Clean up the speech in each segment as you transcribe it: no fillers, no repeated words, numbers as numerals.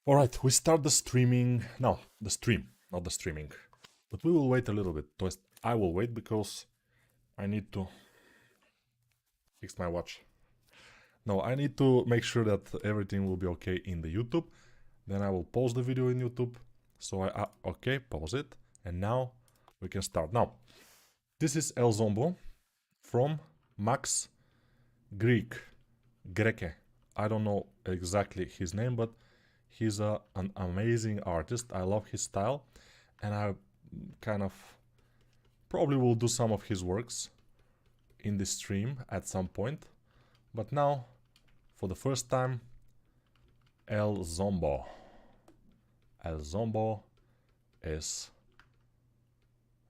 Alright, we start the streaming. No, the stream, not the streaming. But we will wait a little bit. I will wait because I need to fix my watch. No, I need to make sure that everything will be okay in the YouTube. Then I will pause the video in YouTube. So okay, pause it. And now we can start. Now, this is Zombo from Max Grecke. I don't know exactly his name, but he's an amazing artist. I love his style, and I kind of probably will do some of his works in this stream at some point. But now, for the first time, Zombo. Zombo is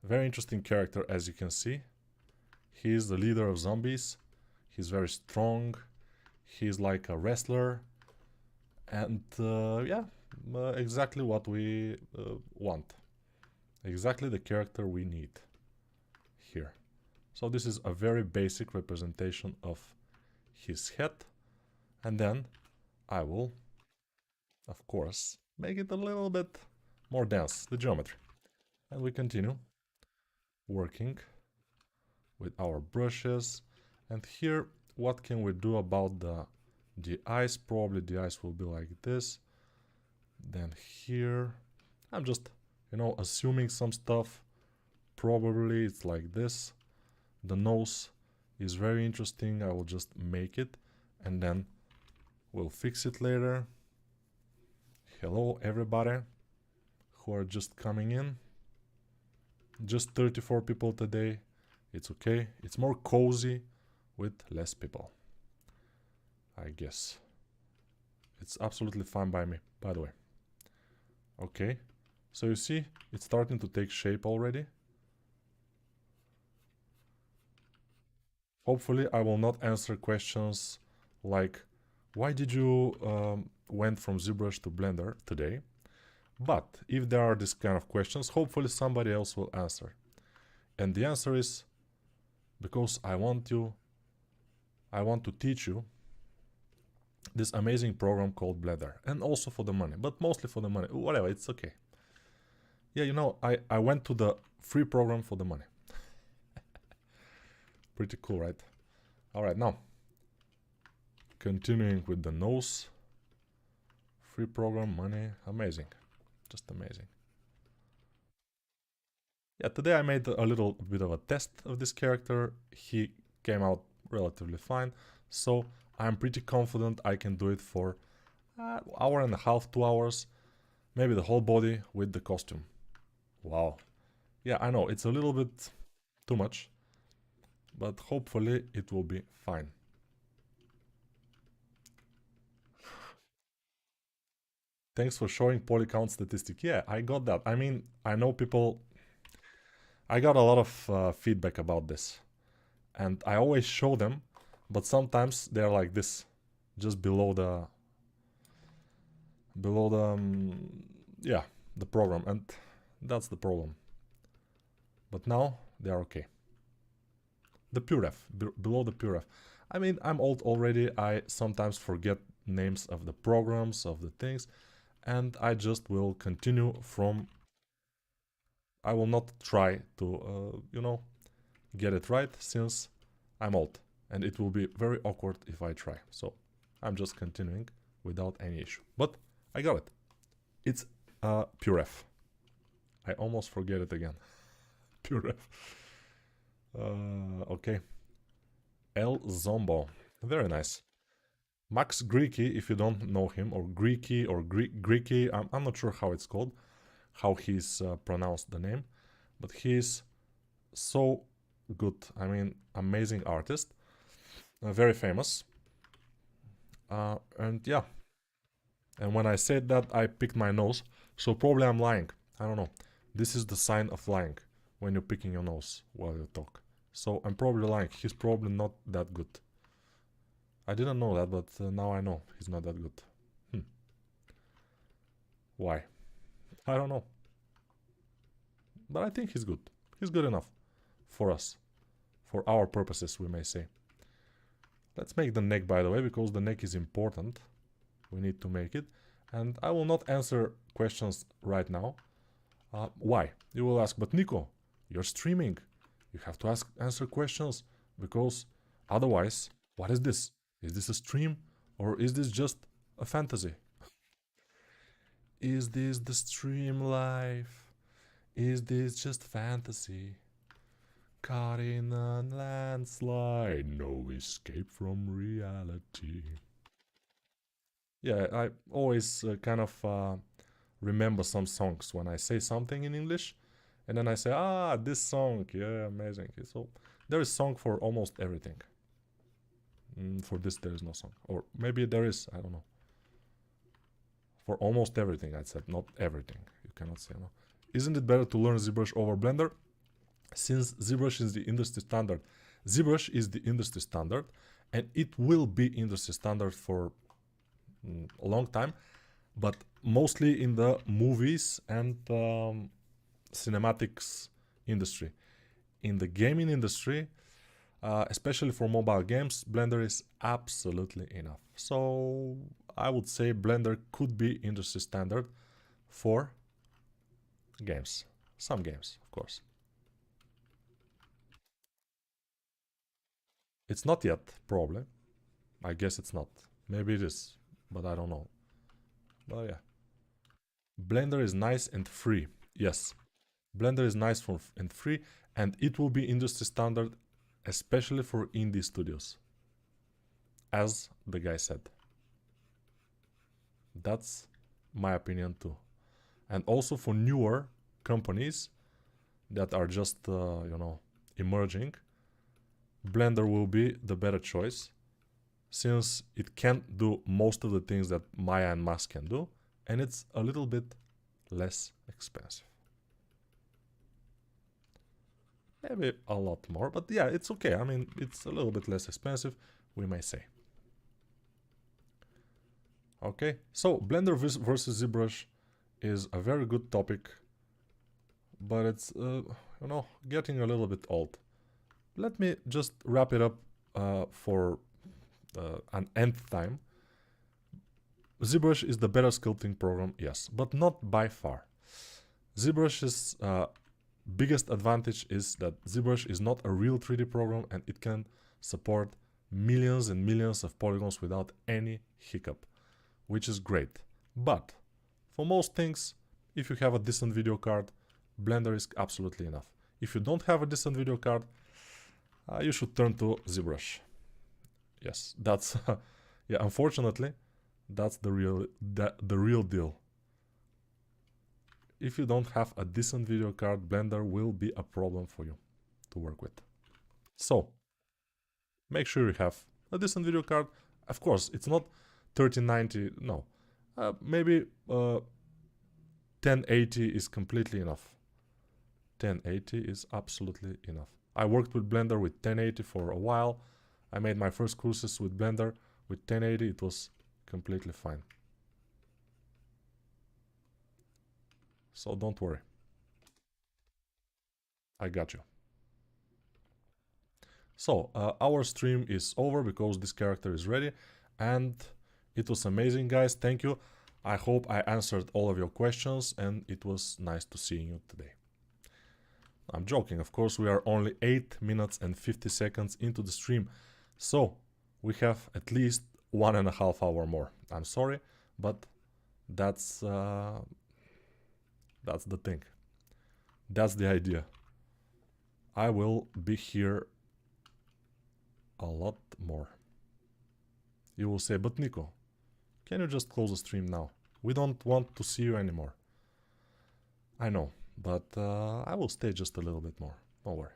a very interesting character, as you can see. He is the leader of zombies. He's very strong. He's like a wrestler. And yeah, exactly what we want. Exactly the character we need here. So this is a very basic representation of his head. And then I will, of course, make it a little bit more dense, the geometry. And we continue working with our brushes. And here, what can we do about the eyes? Probably the eyes will be like this. Then here, I'm just, assuming some stuff. Probably it's like this. The nose is very interesting. I will just make it and then we'll fix it later. Hello everybody who are just coming in. Just 34 people today. It's okay. It's more cozy with less people, I guess. It's absolutely fine by me, by the way. Okay, so you see, it's starting to take shape already. Hopefully I will not answer questions like, why did you went from ZBrush to Blender today? But if there are this kind of questions, hopefully somebody else will answer. And the answer is, because I want to teach you this amazing program called Blender, and also for the money, but mostly for the money. Whatever, it's okay. Yeah, I went to the free program for the money. Pretty cool, right? Alright, now, continuing with the nose. Free program, money, amazing. Just amazing. Yeah, today I made a little bit of a test of this character. He came out relatively fine, so I'm pretty confident I can do it for an hour and a half, 2 hours, maybe the whole body with the costume. Wow. Yeah, I know, it's a little bit too much, but hopefully it will be fine. Thanks for showing polycount statistic. Yeah, I got that. I mean, I know people... I got a lot of feedback about this. And I always show them, but sometimes they're like this, just below the yeah, the program, and that's the problem. But now they are okay. The puref, below the puref. I mean, I'm old already. I sometimes forget names of the programs, of the things, and I just will continue from... I will not try to, get it right, since I'm old, and it will be very awkward if I try. So I'm just continuing without any issue. But I got it. It's puref. I almost forget it again. Puref. Okay. Zombo. Very nice. Max Grecke, if you don't know him, or Grecke, or Grecke, I'm not sure how it's called, how he's pronounced the name, but he's so good. I mean, amazing artist, very famous, and yeah. And when I said that, I picked my nose, so probably I'm lying. I don't know. This is the sign of lying, when you're picking your nose while you talk. So I'm probably lying. He's probably not that good. I didn't know that, but now I know he's not that good. Why? I don't know. But I think he's good. He's good enough for us. For our purposes, we may say. Let's make the neck, by the way, because the neck is important. We need to make it. And I will not answer questions right now. Why? You will ask, but Nico, you're streaming. You have to answer questions because otherwise, what is this? Is this a stream or is this just a fantasy? Is this the stream life? Is this just fantasy? Caught in a landslide, no escape from reality. Yeah, I always kind of remember some songs when I say something in English, and then I say, ah, this song, yeah, amazing. So there is song for almost everything. For this, there is no song, or maybe there is. I don't know. For almost everything, I said, not everything. You cannot say no. Isn't it better to learn ZBrush over Blender? Since ZBrush is the industry standard, ZBrush is the industry standard, and it will be industry standard for a long time, but mostly in the movies and cinematics industry. In the gaming industry, especially for mobile games, Blender is absolutely enough. So I would say Blender could be industry standard for games. Some games, of course. It's not yet, probably. I guess it's not. Maybe it is, but I don't know. But yeah. Blender is nice and free. Yes. Blender is nice and free, and it will be industry standard, especially for indie studios. As the guy said. That's my opinion too. And also for newer companies that are just, emerging, Blender will be the better choice since it can't do most of the things that Maya and Mask can do, and it's a little bit less expensive. Maybe a lot more, but yeah, it's okay. I mean, it's a little bit less expensive, we may say. Okay, so Blender versus ZBrush is a very good topic, but it's, getting a little bit old. Let me just wrap it up for an nth time. ZBrush is the better sculpting program, yes, but not by far. ZBrush's biggest advantage is that ZBrush is not a real 3D program and it can support millions and millions of polygons without any hiccup, which is great. But for most things, if you have a decent video card, Blender is absolutely enough. If you don't have a decent video card, you should turn to ZBrush. Yes, that's yeah. Unfortunately, that's the real deal. If you don't have a decent video card, Blender will be a problem for you to work with. So make sure you have a decent video card. Of course, it's not 3090. No, maybe 1080 is completely enough. 1080 is absolutely enough. I worked with Blender with 1080 for a while. I made my first courses with Blender with 1080. It was completely fine. So don't worry. I got you. So our stream is over because this character is ready, and it was amazing, guys. Thank you. I hope I answered all of your questions, and it was nice to see you today. I'm joking, of course. We are only 8 minutes and 50 seconds into the stream, so we have at least 1.5 hours more. I'm sorry, but that's the thing. That's the idea. I will be here a lot more. You will say, but Nico, can you just close the stream now? We don't want to see you anymore. I know, but I will stay just a little bit more. Don't worry.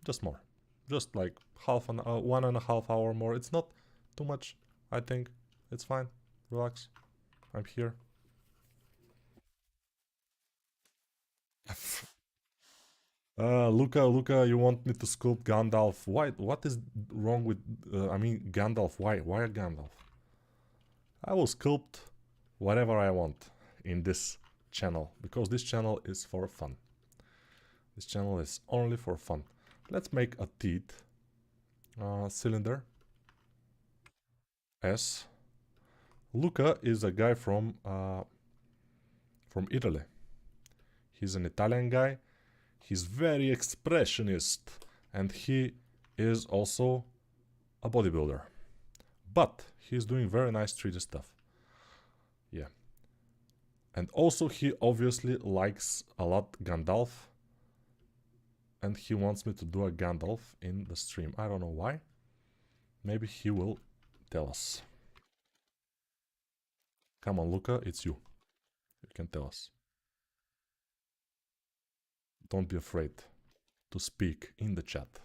Just more. Just like 1.5 hours more. It's not too much, I think. It's fine. Relax. I'm here. Luca, you want me to sculpt Gandalf? Why? What is wrong with, Gandalf? Why Gandalf? I will sculpt whatever I want in this channel, because this channel is for fun. This channel is only for fun. Let's make a teeth cylinder. S. Luca is a guy from Italy. He's an Italian guy. He's very expressionist, and he is also a bodybuilder. But he's doing very nice 3D stuff. Yeah. And also he obviously likes a lot Gandalf. And he wants me to do a Gandalf in the stream. I don't know why. Maybe he will tell us. Come on, Luca, it's you. You can tell us. Don't be afraid to speak in the chat.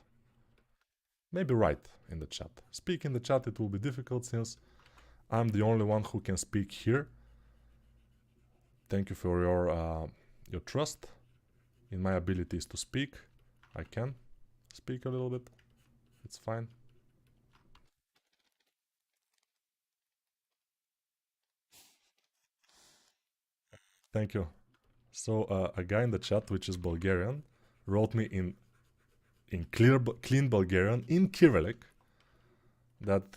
Maybe write in the chat. Speak in the chat, it will be difficult since I'm the only one who can speak here. Thank you for your trust in my abilities to speak. I can speak a little bit. It's fine. Thank you. So a guy in the chat, which is Bulgarian, wrote me in clean Bulgarian in Cyrillic that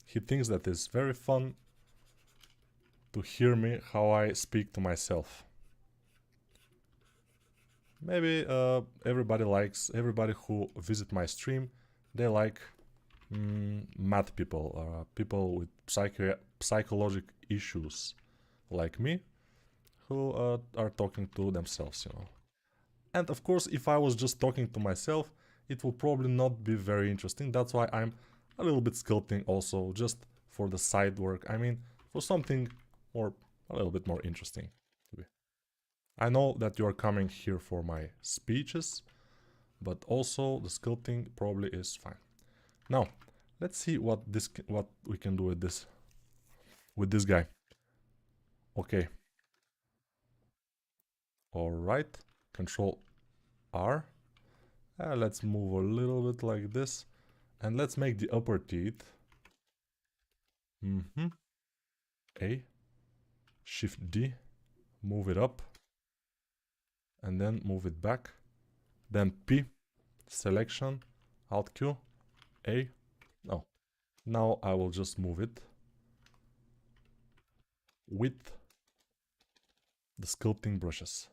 he thinks that it's very fun to hear me how I speak to myself. Maybe everybody who visit my stream, they like mad people, people with psychological issues like me, who are talking to themselves, you know. And of course, if I was just talking to myself, it will probably not be very interesting. That's why I'm a little bit sculpting also, just for the side work. I mean, for something more, a little bit more interesting. I know that you are coming here for my speeches, but also the sculpting probably is fine. Now, let's see what we can do with this guy. Okay. All right. Control R. Let's move a little bit like this, and let's make the upper teeth. A. Shift D. Move it up, and then move it back. Then P. Selection. Alt Q. A. No. Now I will just move it with the sculpting brushes.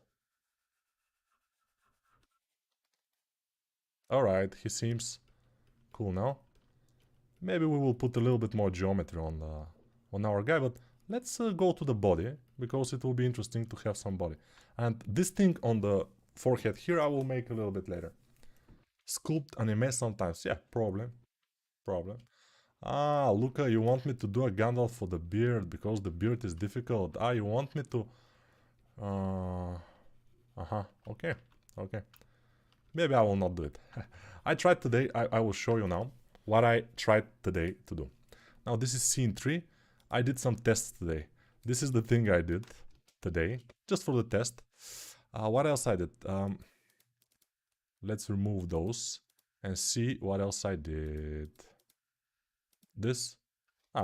Alright, he seems cool now. Maybe we will put a little bit more geometry on our guy, but let's go to the body, because it will be interesting to have some body. And this thing on the forehead here I will make a little bit later. Sculpt anime sometimes, yeah, problem. Ah, Luca, you want me to do a Gandalf for the beard, because the beard is difficult. Ah, you want me to... okay. Maybe I will not do it. I tried today, I will show you now what I tried today to do. Now this is scene 3. I did some tests today. This is the thing I did today, just for the test. What else I did? Let's remove those and see what else I did. This.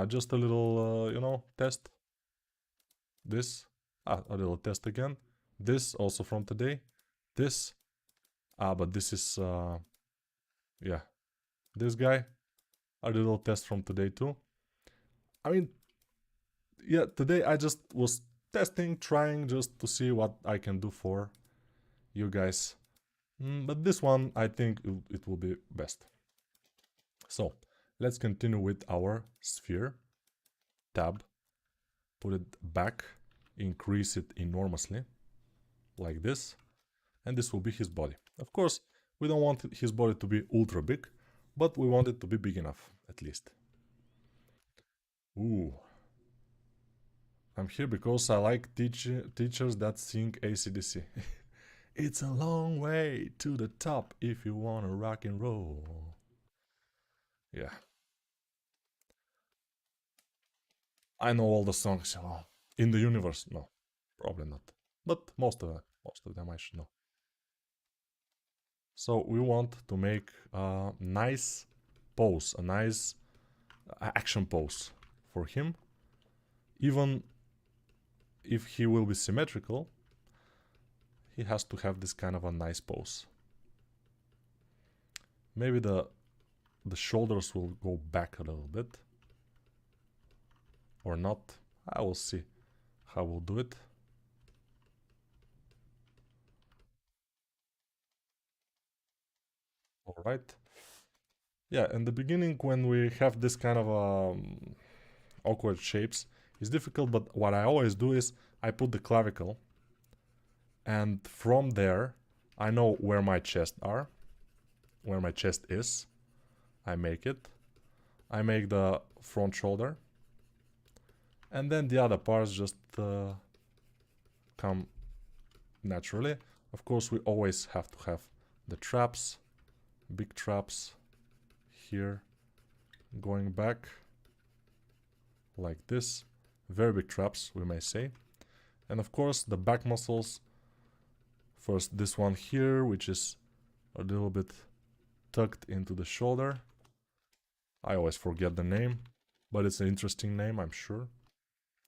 Just a little, you know, test. This. A little test again. This also from today. This. But this is, yeah. This guy. A little test from today too. I mean, yeah, today I just was testing, trying just to see what I can do for you guys. But this one, I think it will be best. So, let's continue with our sphere. Tab. Put it back. Increase it enormously. Like this. And this will be his body. Of course, we don't want his body to be ultra big, but we want it to be big enough, at least. Ooh. I'm here because I like teachers that sing AC/DC. It's a long way to the top if you want to rock and roll. Yeah. I know all the songs in the universe. No, probably not. But most of them I should know. So we want to make a nice pose, a nice action pose for him. Even if he will be symmetrical, he has to have this kind of a nice pose. Maybe the shoulders will go back a little bit. or not. I will see how we'll do it. All right. Yeah, in the beginning when we have this kind of awkward shapes, it's difficult, but what I always do is I put the clavicle, and from there I know where my chest are, where my chest is. I make it. I make the front shoulder, and then the other parts just come naturally. Of course, we always have to have the traps, big traps here, going back like this. Very big traps, we may say. And of course, the back muscles. First, this one here, which is a little bit tucked into the shoulder. I always forget the name, but it's an interesting name, I'm sure.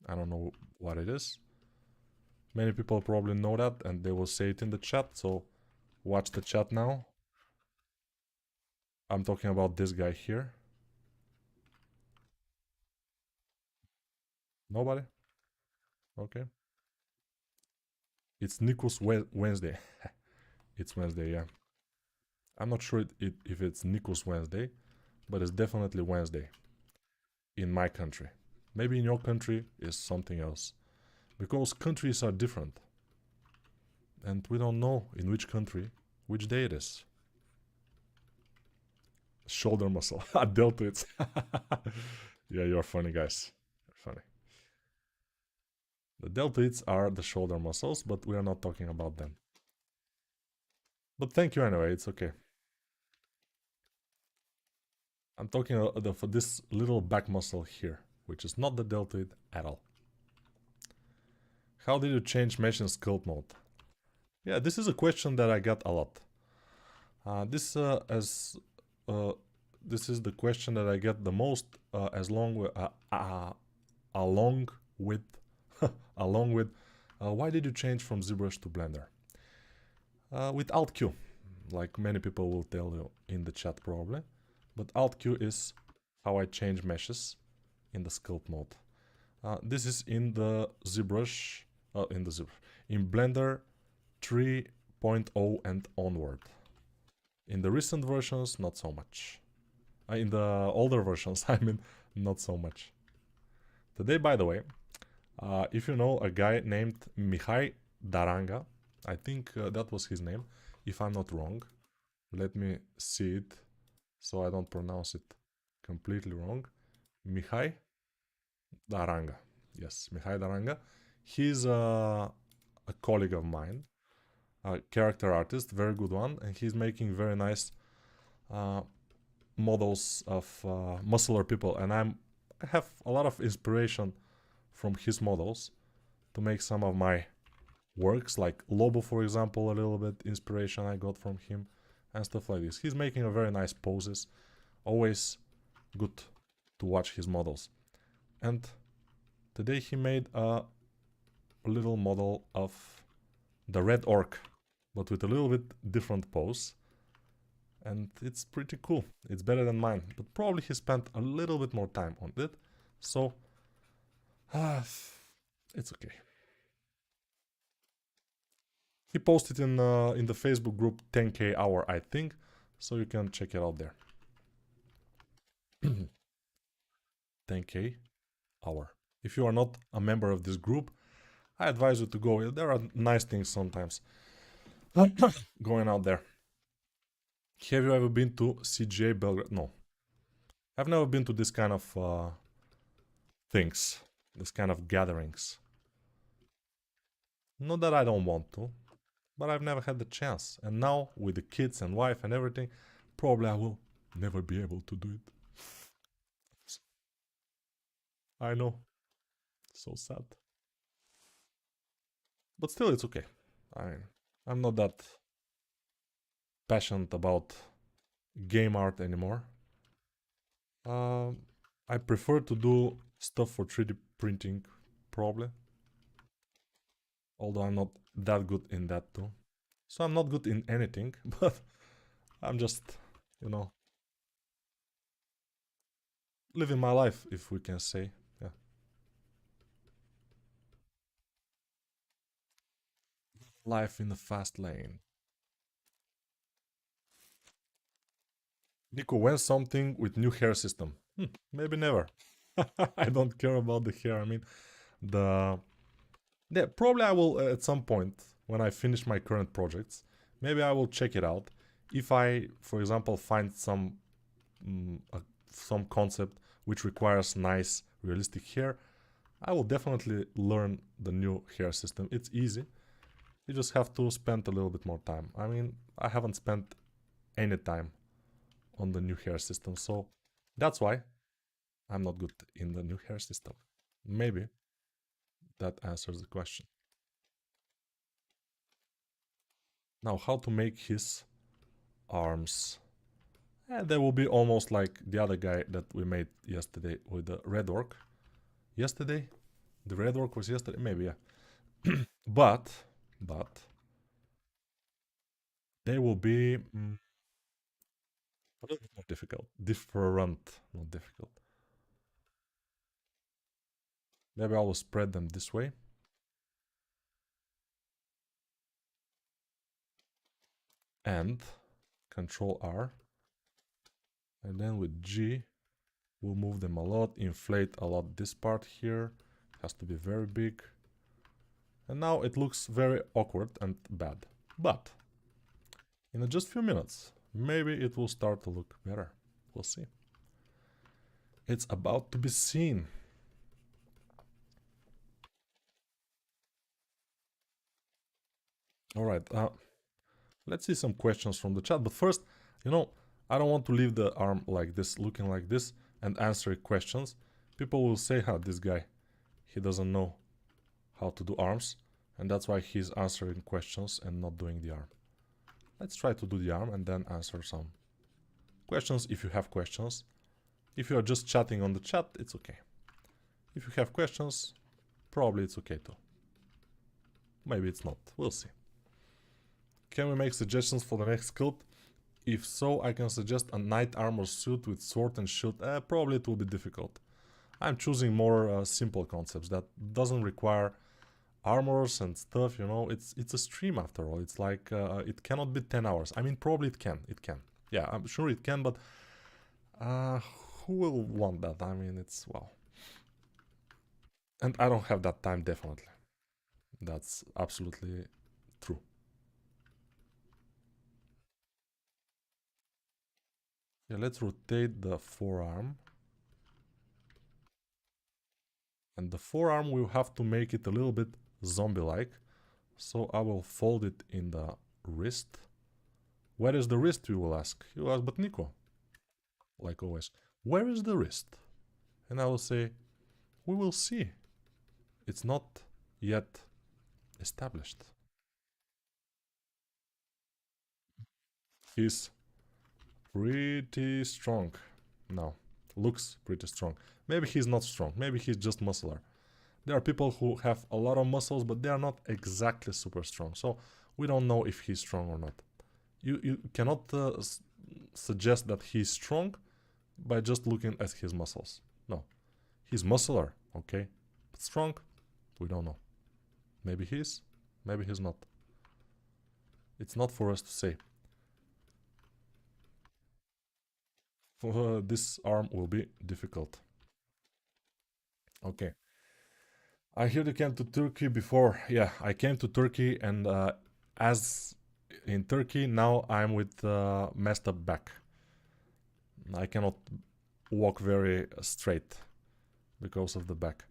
I don't know what it is. Many people probably know that, and they will say it in the chat, so watch the chat now. I'm talking about this guy here. Nobody? Okay. It's Nikos Wednesday. It's Wednesday, yeah. I'm not sure if it's Nikos Wednesday, but it's definitely Wednesday in my country. Maybe in your country is something else. Because countries are different. And we don't know in which country, which day it is. Shoulder muscle. I dealt with it. Yeah, you're funny, guys. You're funny. The deltoids are the shoulder muscles, but we are not talking about them. But thank you anyway, it's okay. I'm talking for this little back muscle here, which is not the deltoid at all. How did you change mesh in sculpt mode? Yeah, this is a question that I got a lot. This is the question that I get the most, along with along with why did you change from ZBrush to Blender? With Alt Q, like many people will tell you in the chat probably, but Alt Q is how I change meshes in the sculpt mode. This is in the ZBrush, in Blender 3.0 and onward. In the recent versions, not so much. In the older versions, I mean, not so much. Today, by the way, if you know a guy named Mihai Daranga, I think that was his name, if I'm not wrong. Let me see it, so I don't pronounce it completely wrong. Mihai Daranga. Yes, Mihai Daranga. He's a colleague of mine, a character artist, very good one, and he's making very nice models of muscular people, and I have a lot of inspiration from his models to make some of my works, like Lobo, for example, a little bit inspiration I got from him, and stuff like this. He's making a very nice poses, always good to watch his models. And today he made a little model of the red orc, but with a little bit different pose. And it's pretty cool. It's better than mine, but probably he spent a little bit more time on it, so it's okay. He posted in the Facebook group 10k hour, I think, so you can check it out there. 10k hour. If you are not a member of this group, I advise you to go. There are nice things sometimes going out there. Have you ever been to CGA Belgrade? No. I've never been to this kind of things, this kind of gatherings. Not that I don't want to, but I've never had the chance. And now, with the kids and wife and everything, probably I will never be able to do it. I know. So sad. But still, it's okay. I'm not that passionate about game art anymore. I prefer to do stuff for 3D printing, probably. Although I'm not that good in that too. So I'm not good in anything, but I'm just, you know, living my life, if we can say. Yeah. Life in the fast lane. Nico, when something with new hair system? Maybe never. I don't care about the hair. I mean, the yeah, probably I will at some point when I finish my current projects. Maybe I will check it out. If I, for example, find some concept which requires nice, realistic hair, I will definitely learn the new hair system. It's easy. You just have to spend a little bit more time. I mean, I haven't spent any time on the new hair system, so that's why I'm not good in the new hair system. Maybe that answers the question. Now, how to make his arms. They will be almost like the other guy that we made yesterday with the red orc. Yesterday? The red orc was yesterday? Maybe, yeah. but they will be a little bit more difficult. Different, not difficult. Maybe I will spread them this way. And Control R. And then with G, we'll move them a lot, inflate a lot this part here. It has to be very big. And now it looks very awkward and bad. But in just few minutes, maybe it will start to look better. We'll see. It's about to be seen. Alright, let's see some questions from the chat. But first, I don't want to leave the arm like this, looking like this, and answering questions. People will say, this guy, he doesn't know how to do arms, and that's why he's answering questions and not doing the arm. Let's try to do the arm and then answer some questions if you have questions. If you are just chatting on the chat, it's okay. If you have questions, probably it's okay too. Maybe it's not. We'll see. Can we make suggestions for the next sculpt? If so, I can suggest a knight armor suit with sword and shield. Probably it will be difficult. I'm choosing more simple concepts that doesn't require armors and stuff, it's a stream after all. It's like, it cannot be 10 hours. I mean, probably it can. Yeah, I'm sure it can, but who will want that? I mean, it's, well. And I don't have that time, definitely. That's absolutely true. Yeah, let's rotate the forearm. And the forearm, we'll have to make it a little bit zombie-like. So I will fold it in the wrist. Where is the wrist, you will ask? You will ask, but Nico, like always, where is the wrist? And I will say, we will see. It's not yet established. He's pretty strong. No, looks pretty strong. Maybe he's not strong. Maybe he's just muscular. There are people who have a lot of muscles, but they are not exactly super strong. So we don't know if he's strong or not. You cannot suggest that he's strong by just looking at his muscles. No. He's muscular, okay? But strong, we don't know. Maybe he is, maybe he's not. It's not for us to say. This arm will be difficult. Okay. I heard you came to Turkey before. Yeah, I came to Turkey, and as in Turkey, now I'm with messed up back. I cannot walk very straight because of the back.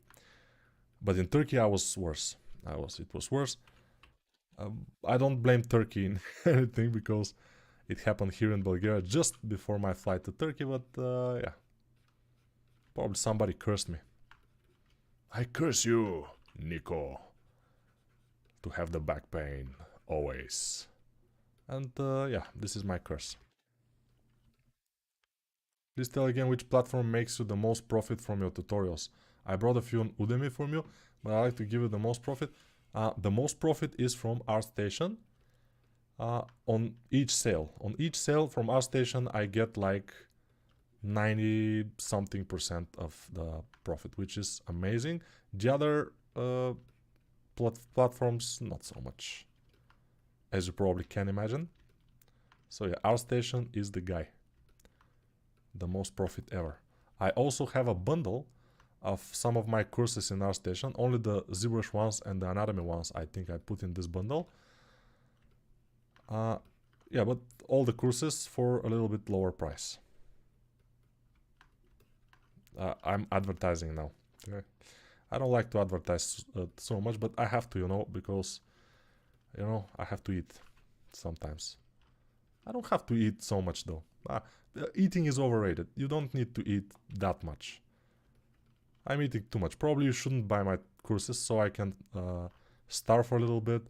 But in Turkey, I was worse. It was worse. I don't blame Turkey in anything because it happened here in Bulgaria just before my flight to Turkey. But yeah, probably somebody cursed me. I curse you, Nico, to have the back pain always. And yeah, this is my curse. Please tell again which platform makes you the most profit from your tutorials. I brought a few on Udemy from you, but I like to give you the most profit. The most profit is from ArtStation. On each sale. On each sale from ArtStation, I get like 90-something% of the profit, which is amazing. The other platforms, not so much. as you probably can imagine. So yeah, ArtStation is the guy. The most profit ever. I also have a bundle of some of my courses in ArtStation. Only the ZBrush ones and the anatomy ones I think I put in this bundle. Yeah, but all the courses for a little bit lower price. I'm advertising now. Okay. I don't like to advertise so much, but I have to, because, I have to eat sometimes. I don't have to eat so much though. Eating is overrated. You don't need to eat that much. I'm eating too much. Probably you shouldn't buy my courses so I can starve for a little bit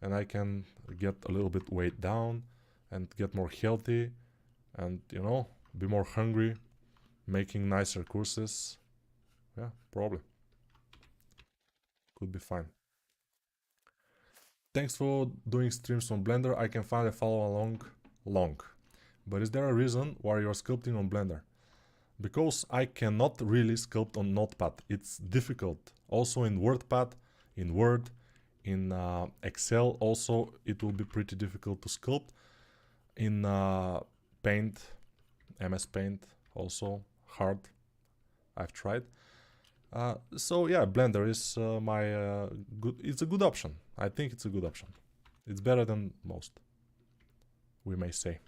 and I can get a little bit weight down and get more healthy and, be more hungry, making nicer courses. Yeah, probably. Could be fine. Thanks for doing streams on Blender. I can finally follow along long. But is there a reason why you're sculpting on Blender? Because I cannot really sculpt on Notepad. It's difficult. Also in WordPad, in Word, in Excel also it will be pretty difficult to sculpt. In Paint, MS Paint also hard. I've tried. So yeah, Blender is my good. It's a good option. I think it's a good option. It's better than most, we may say.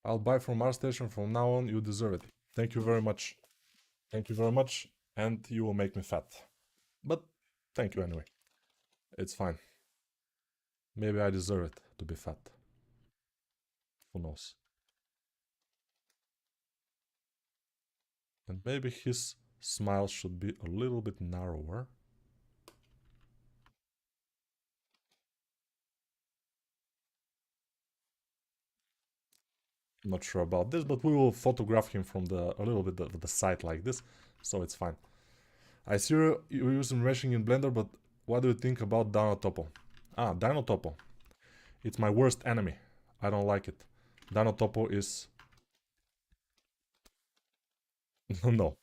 I'll buy from ArtStation from now on. You deserve it. Thank you very much. Thank you very much. And you will make me fat. But thank you anyway. It's fine. Maybe I deserve it to be fat. Who knows? And maybe his smile should be a little bit narrower. Not sure about this, but we will photograph him from a little bit of the side like this, so it's fine. I see you're using meshing in Blender, but what do you think about Dino Topo? Dino Topo. It's my worst enemy. I don't like it. Dino Topo is... no.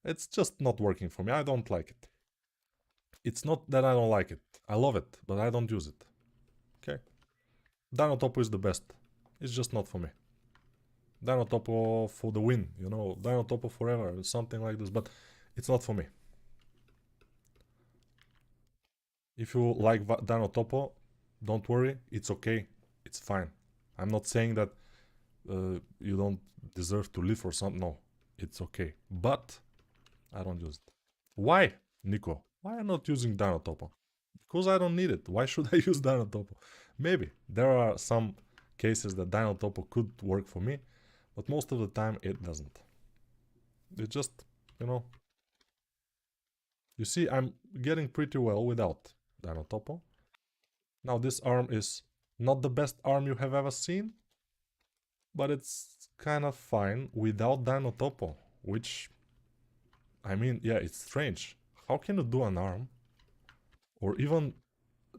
It's just not working for me. I don't like it. It's not that I don't like it. I love it, but I don't use it. Okay? Dino Topo is the best. It's just not for me. Dino Topo for the win, Dino Topo forever, something like this, but it's not for me. If you like Dino Topo, don't worry, it's okay, it's fine. I'm not saying that you don't deserve to live or something, no, it's okay, but I don't use it. Why, Nico? Why am I not using Dino Topo? Because I don't need it. Why should I use Dino Topo? Maybe there are some cases that Dino Topo could work for me, but most of the time it doesn't. It just, you see, I'm getting pretty well without Dino Topo. Now this arm is not the best arm you have ever seen, but it's kind of fine without Dino Topo, which, I mean, yeah, it's strange. How can you do an arm, or even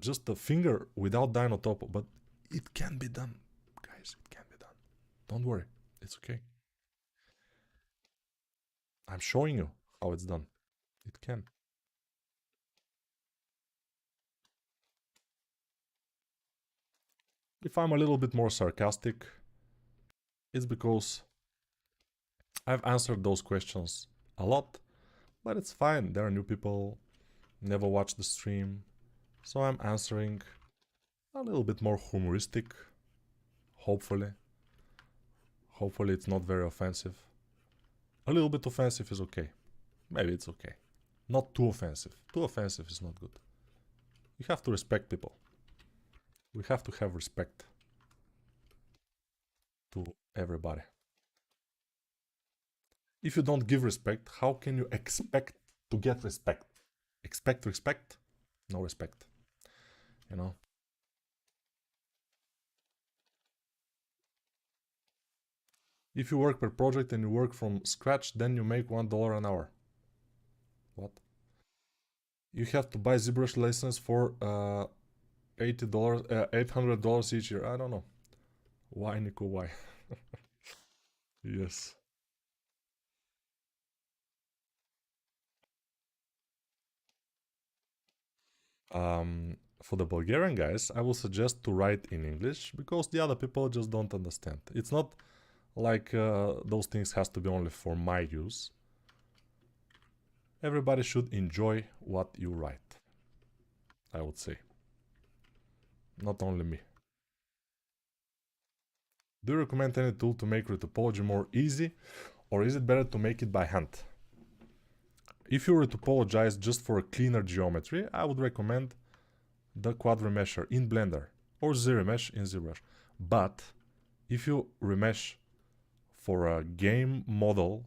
just a finger without Dino Topo? But it can be done, guys, it can be done. Don't worry, it's okay. I'm showing you how it's done. It can. If I'm a little bit more sarcastic, it's because I've answered those questions a lot, but it's fine. There are new people, never watched the stream, so I'm answering a little bit more humoristic, hopefully. Hopefully it's not very offensive. A little bit offensive is okay. Maybe it's okay. Not too offensive. Too offensive is not good. We have to respect people. We have to have respect to everybody. If you don't give respect, how can you expect to get respect? Expect respect? No respect. You know? If you work per project and you work from scratch, then you make $1 an hour. What? You have to buy ZBrush license for $80, $800 each year. I don't know. Why, Nico? Why? Yes. For the Bulgarian guys, I will suggest to write in English because the other people just don't understand. It's not like those things has to be only for my use. Everybody should enjoy what you write, I would say. Not only me. Do you recommend any tool to make retopology more easy, or is it better to make it by hand? If you retopologize just for a cleaner geometry, I would recommend the quad remesher in Blender or ZRemesh in ZBrush. But if you remesh for a game model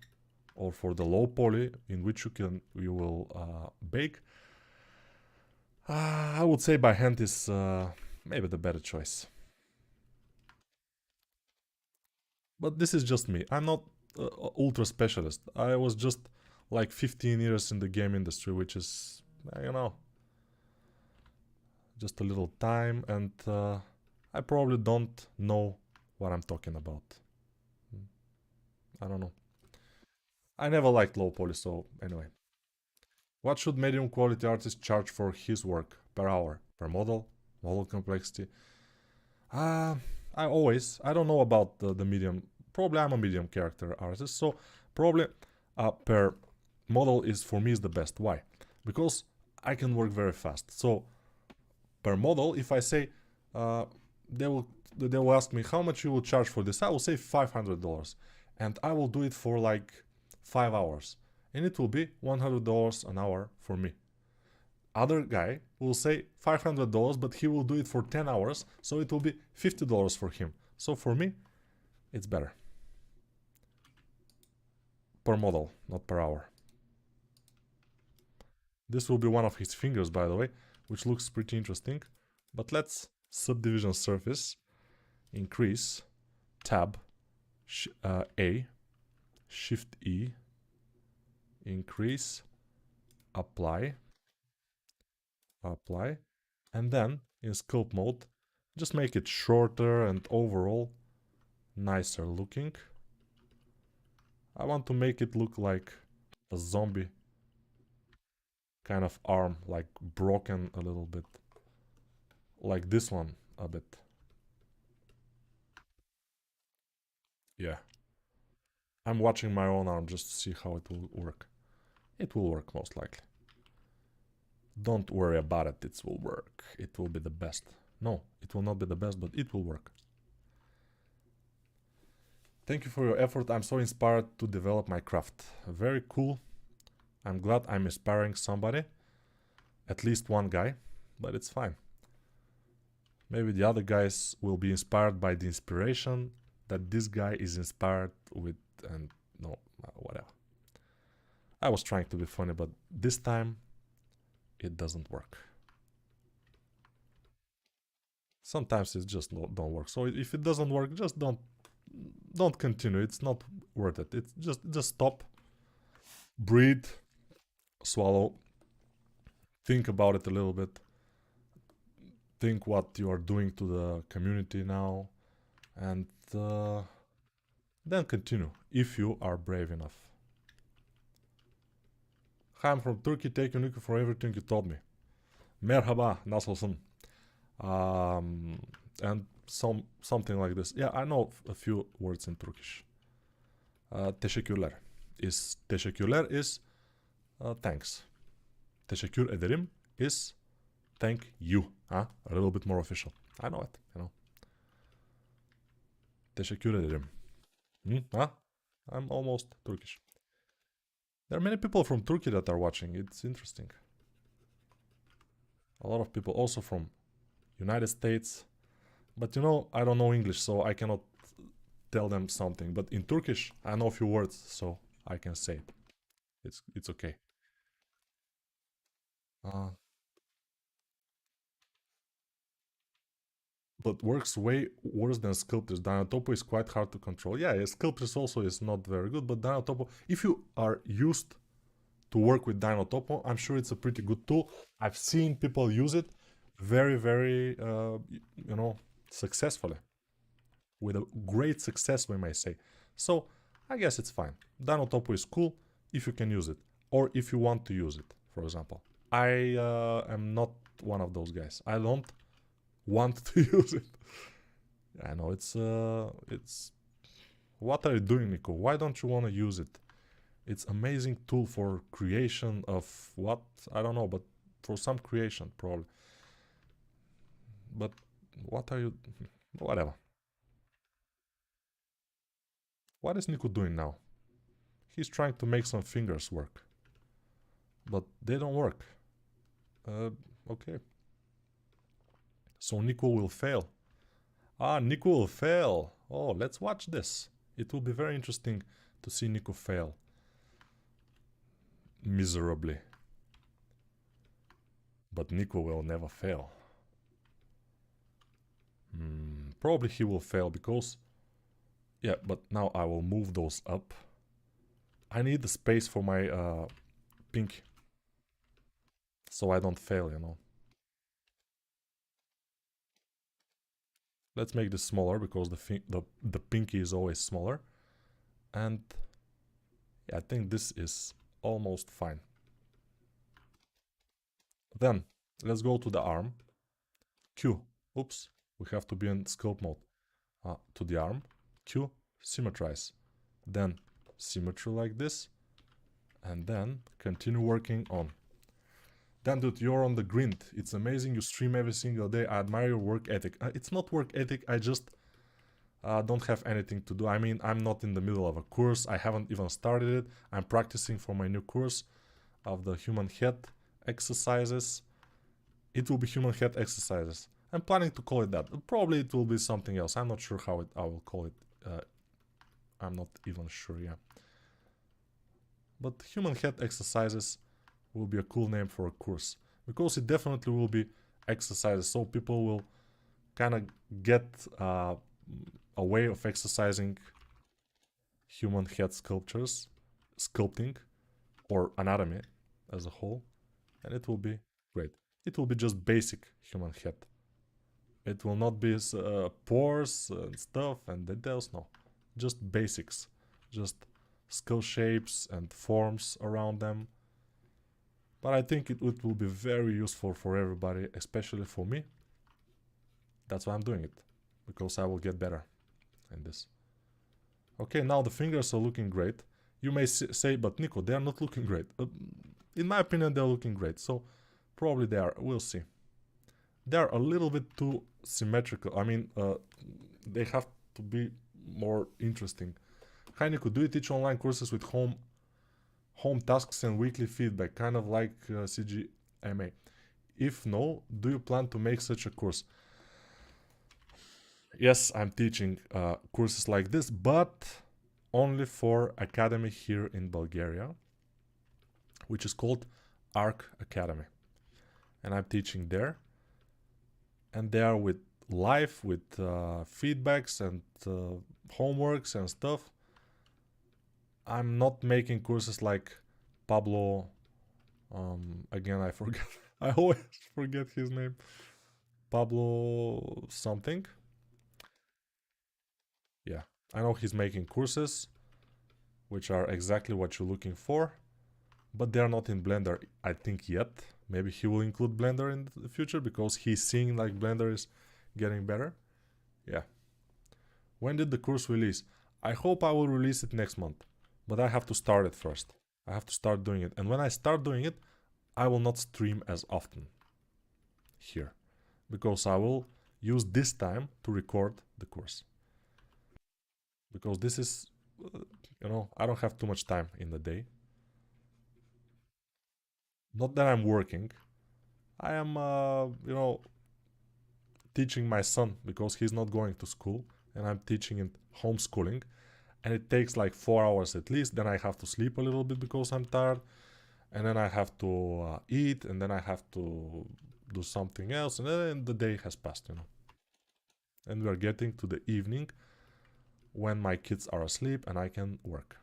or for the low poly in which you will bake, I would say by hand is maybe the better choice. But this is just me. I'm not ultra specialist. I was just like 15 years in the game industry, which is, you know, just a little time, and I probably don't know what I'm talking about. I don't know. I never liked low poly, so anyway. What should medium quality artist charge for his work? Per hour? Per model? Model complexity? Uh, I don't know about the medium. Probably I'm a medium character artist, so probably per model is for me is the best. Why? Because I can work very fast. So per model, if I say they will ask me how much you will charge for this, I will say $500, and I will do it for like 5 hours, and it will be $100 an hour for me. Other guy will say $500, but he will do it for 10 hours, so it will be $50 for him. So for me, it's better. Per model, not per hour. This will be one of his fingers, by the way, which looks pretty interesting. But let's subdivision surface, increase, tab, A, shift E, increase, apply, and then in sculpt mode, just make it shorter and overall nicer looking. I want to make it look like a zombie kind of arm, like broken a little bit. Like this one a bit. Yeah. I'm watching my own arm just to see how it will work. It will work most likely. Don't worry about it, it will work. It will be the best. No, it will not be the best, but it will work. Thank you for your effort. I'm so inspired to develop my craft. Very cool. I'm glad I'm inspiring somebody. At least one guy, but it's fine. Maybe the other guys will be inspired by the inspiration that this guy is inspired with, and no, whatever. I was trying to be funny, but this time it doesn't work. Sometimes it just don't work. So if it doesn't work, just don't continue. It's not worth it. It's just stop, breathe, swallow, think about it a little bit. Think what you are doing to the community now, and then continue if you are brave enough. Hi, I'm from Turkey. Thank you, Nico, for everything you told me. Merhaba, nasılsın? And something like this. Yeah, I know a few words in Turkish. Teşekkürler is thanks. Teşekkür ederim is thank you. Huh? A little bit more official. I know it, you know. Teşekkür ederim. Huh? I'm almost Turkish. There are many people from Turkey that are watching. It's interesting. A lot of people also from United States. But you know, I don't know English, so I cannot tell them something. But in Turkish, I know a few words, so I can say it. It's okay. But works way worse than sculptors. Dynatopo is quite hard to control. Yeah, sculptors also is not very good, but Dynatopo, if you are used to work with Dynatopo, I'm sure it's a pretty good tool. I've seen people use it very, very, you know, successfully. With a great success, we may say. So, I guess it's fine. Dynatopo is cool if you can use it, or if you want to use it, for example. I am not one of those guys. I don't want to use it. I know it's. What are you doing, Nico? Why don't you want to use it? It's amazing tool for creation of what? I don't know, but for some creation probably. But what are you? Whatever. What is Nico doing now? He's trying to make some fingers work, but they don't work. Okay. So Nico will fail. Ah, Nico will fail. Oh, let's watch this. It will be very interesting to see Nico fail. Miserably. But Nico will never fail. Probably he will fail because... Yeah, but now I will move those up. I need the space for my pink. So I don't fail, you know. Let's make this smaller because the pinky is always smaller. And yeah, I think this is almost fine. Then let's go to the arm. Q. Oops, we have to be in sculpt mode. To the arm. Q. Symmetrize. Then symmetry like this. And then continue working on. Then dude, you're on the grind. It's amazing. You stream every single day. I admire your work ethic. It's not work ethic. I just don't have anything to do. I mean, I'm not in the middle of a course. I haven't even started it. I'm practicing for my new course of the human head exercises. It will be human head exercises. I'm planning to call it that. Probably it will be something else. I'm not sure how I will call it. I'm not even sure, yeah. But human head exercises will be a cool name for a course. Because it definitely will be exercises. So people will kind of get a way of exercising human head sculpting, or anatomy as a whole. And it will be great. It will be just basic human head. It will not be pores and stuff and details, no. Just basics. Just skull shapes and forms around them. But I think it will be very useful for everybody, especially for me. That's why I'm doing it. Because I will get better in this. Okay, now the fingers are looking great. You may say, but Nico, they are not looking great. In my opinion, they're looking great. So probably they are. We'll see. They're a little bit too symmetrical. I mean, they have to be more interesting. Hi Nico, do you teach online courses with home tasks and weekly feedback, kind of like CGMA? If no, do you plan to make such a course? Yes, I'm teaching courses like this, but only for academy here in Bulgaria, which is called ARC Academy. And I'm teaching there. And they are with live, with feedbacks and homeworks and stuff. I'm not making courses like Pablo. Again, I forget. I always forget his name. Pablo something. Yeah, I know he's making courses, which are exactly what you're looking for, but they are not in Blender, I think, yet. Maybe he will include Blender in the future because he's seeing like Blender is getting better. Yeah. When did the course release? I hope I will release it next month, but I have to start it first. I have to start doing it, and when I start doing it, I will not stream as often here because I will use this time to record the course. Because this is, you know, I don't have too much time in the day. Not that I'm working. I am, you know, teaching my son because he's not going to school, and I'm teaching in homeschooling, and it takes like 4 hours at least. Then I have to sleep a little bit because I'm tired, and then I have to eat, and then I have to do something else, and then the day has passed, you know. And we are getting to the evening when my kids are asleep and I can work.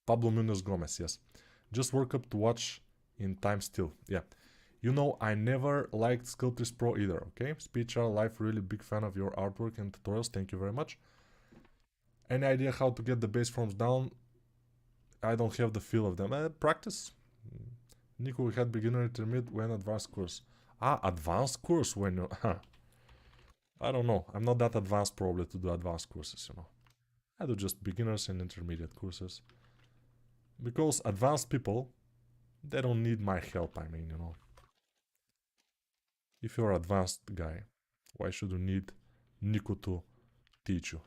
Pablo Munoz Gomez, yes. Just work up to watch in time still. Yeah. You know, I never liked Sculptris Pro either, okay? Speech are live, really big fan of your artwork and tutorials. Thank you very much. Any idea how to get the base forms down? I don't have the feel of them. Practice. Nico, we had beginner, intermediate, when advanced course. Ah, advanced course when you... I don't know. I'm not that advanced probably to do advanced courses, you know. I do just beginners and intermediate courses. Because advanced people, they don't need my help, I mean, you know. If you're an advanced guy, why should you need Nico to teach you?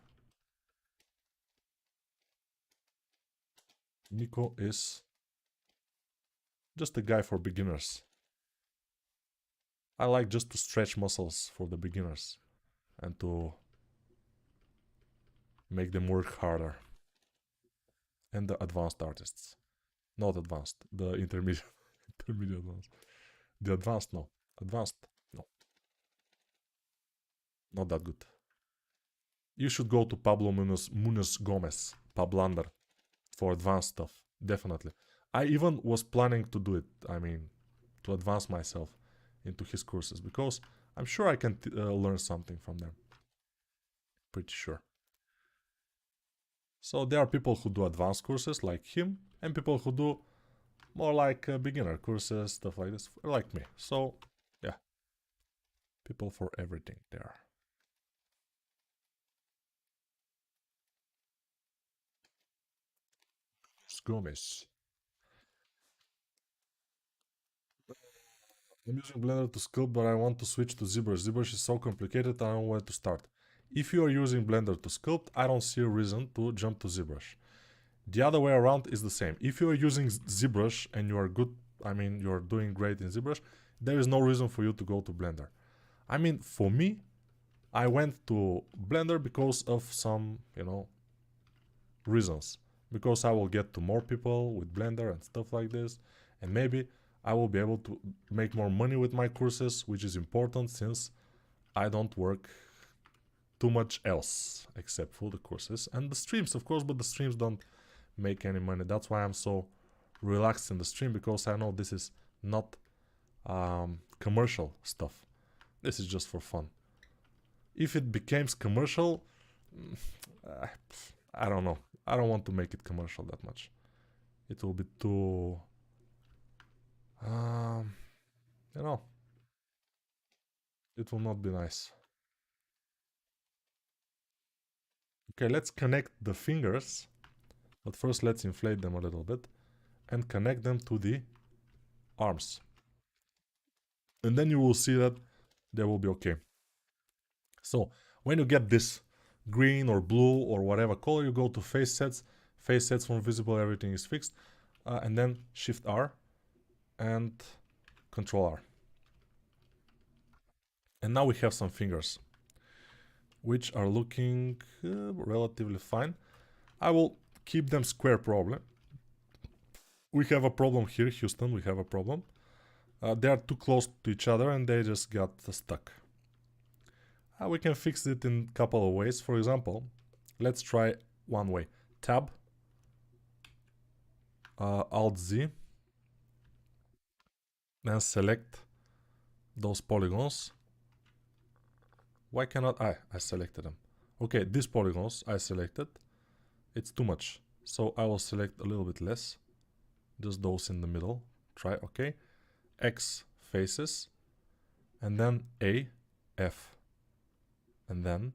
Nico is just a guy for beginners. I like just to stretch muscles for the beginners and to make them work harder. And the advanced artists. Not advanced, the intermediate. Intermediate ones. The advanced, no. Advanced, no. Not that good. You should go to Pablo Munoz Gomez, Pablander, for advanced stuff. Definitely. I even was planning to do it. I mean, to advance myself into his courses because I'm sure I can learn something from them. Pretty sure. So there are people who do advanced courses like him and people who do more like beginner courses, stuff like this, like me. So, yeah. People for everything there. Gomez. I'm using Blender to sculpt, but I want to switch to ZBrush. ZBrush is so complicated, I don't know where to start. If you are using Blender to sculpt, I don't see a reason to jump to ZBrush. The other way around is the same. If you are using ZBrush and you are good, I mean, you're doing great in ZBrush, there is no reason for you to go to Blender. I mean, for me, I went to Blender because of some, you know, reasons. Because I will get to more people with Blender and stuff like this, and maybe I will be able to make more money with my courses, which is important since I don't work too much else except for the courses and the streams, of course, but the streams don't make any money. That's why I'm so relaxed in the stream, because I know this is not commercial stuff. This is just for fun. If it becomes commercial, I don't know. I don't want to make it commercial that much. It will be too, you know, it will not be nice. Okay, let's connect the fingers, but first let's inflate them a little bit and connect them to the arms. And then you will see that they will be okay. So when you get this green or blue or whatever color, you go to face sets. Face sets from visible, everything is fixed. And then Shift R and Control R. And now we have some fingers, which are looking relatively fine. I will keep them square probably. We have a problem here, Houston, we have a problem. They are too close to each other and they just got stuck. We can fix it in a couple of ways. For example, let's try one way. Tab, Alt-Z, then select those polygons. Why cannot I selected them. Okay, these polygons I selected. It's too much. So I will select a little bit less. Just those in the middle. Try, okay. X faces. And then A, F. And then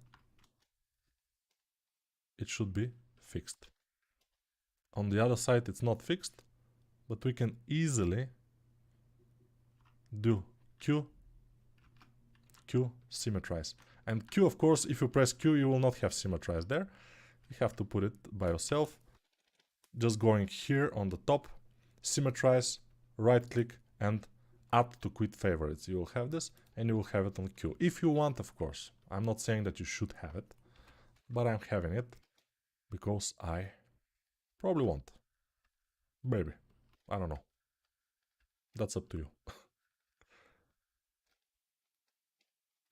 it should be fixed. On the other side it's not fixed, but we can easily do Q, Q, symmetrize. And Q, of course, if you press Q, you will not have symmetrize there. You have to put it by yourself. Just going here on the top, symmetrize, right click and add to quit favorites. You will have this and you will have it on Q. If you want, of course. I'm not saying that you should have it, but I'm having it because I probably want. Maybe. I don't know. That's up to you.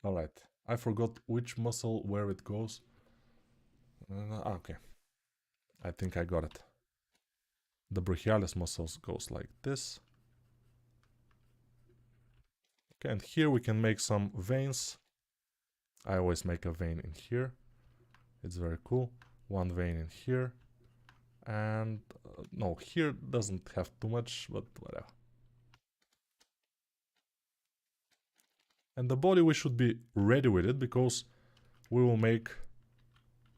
Alright. I forgot which muscle where it goes. Okay. I think I got it. The brachialis muscles goes like this. Okay, and here we can make some veins. I always make a vein in here. It's very cool. One vein in here. And no, here doesn't have too much, but whatever. And the body, we should be ready with it because we will make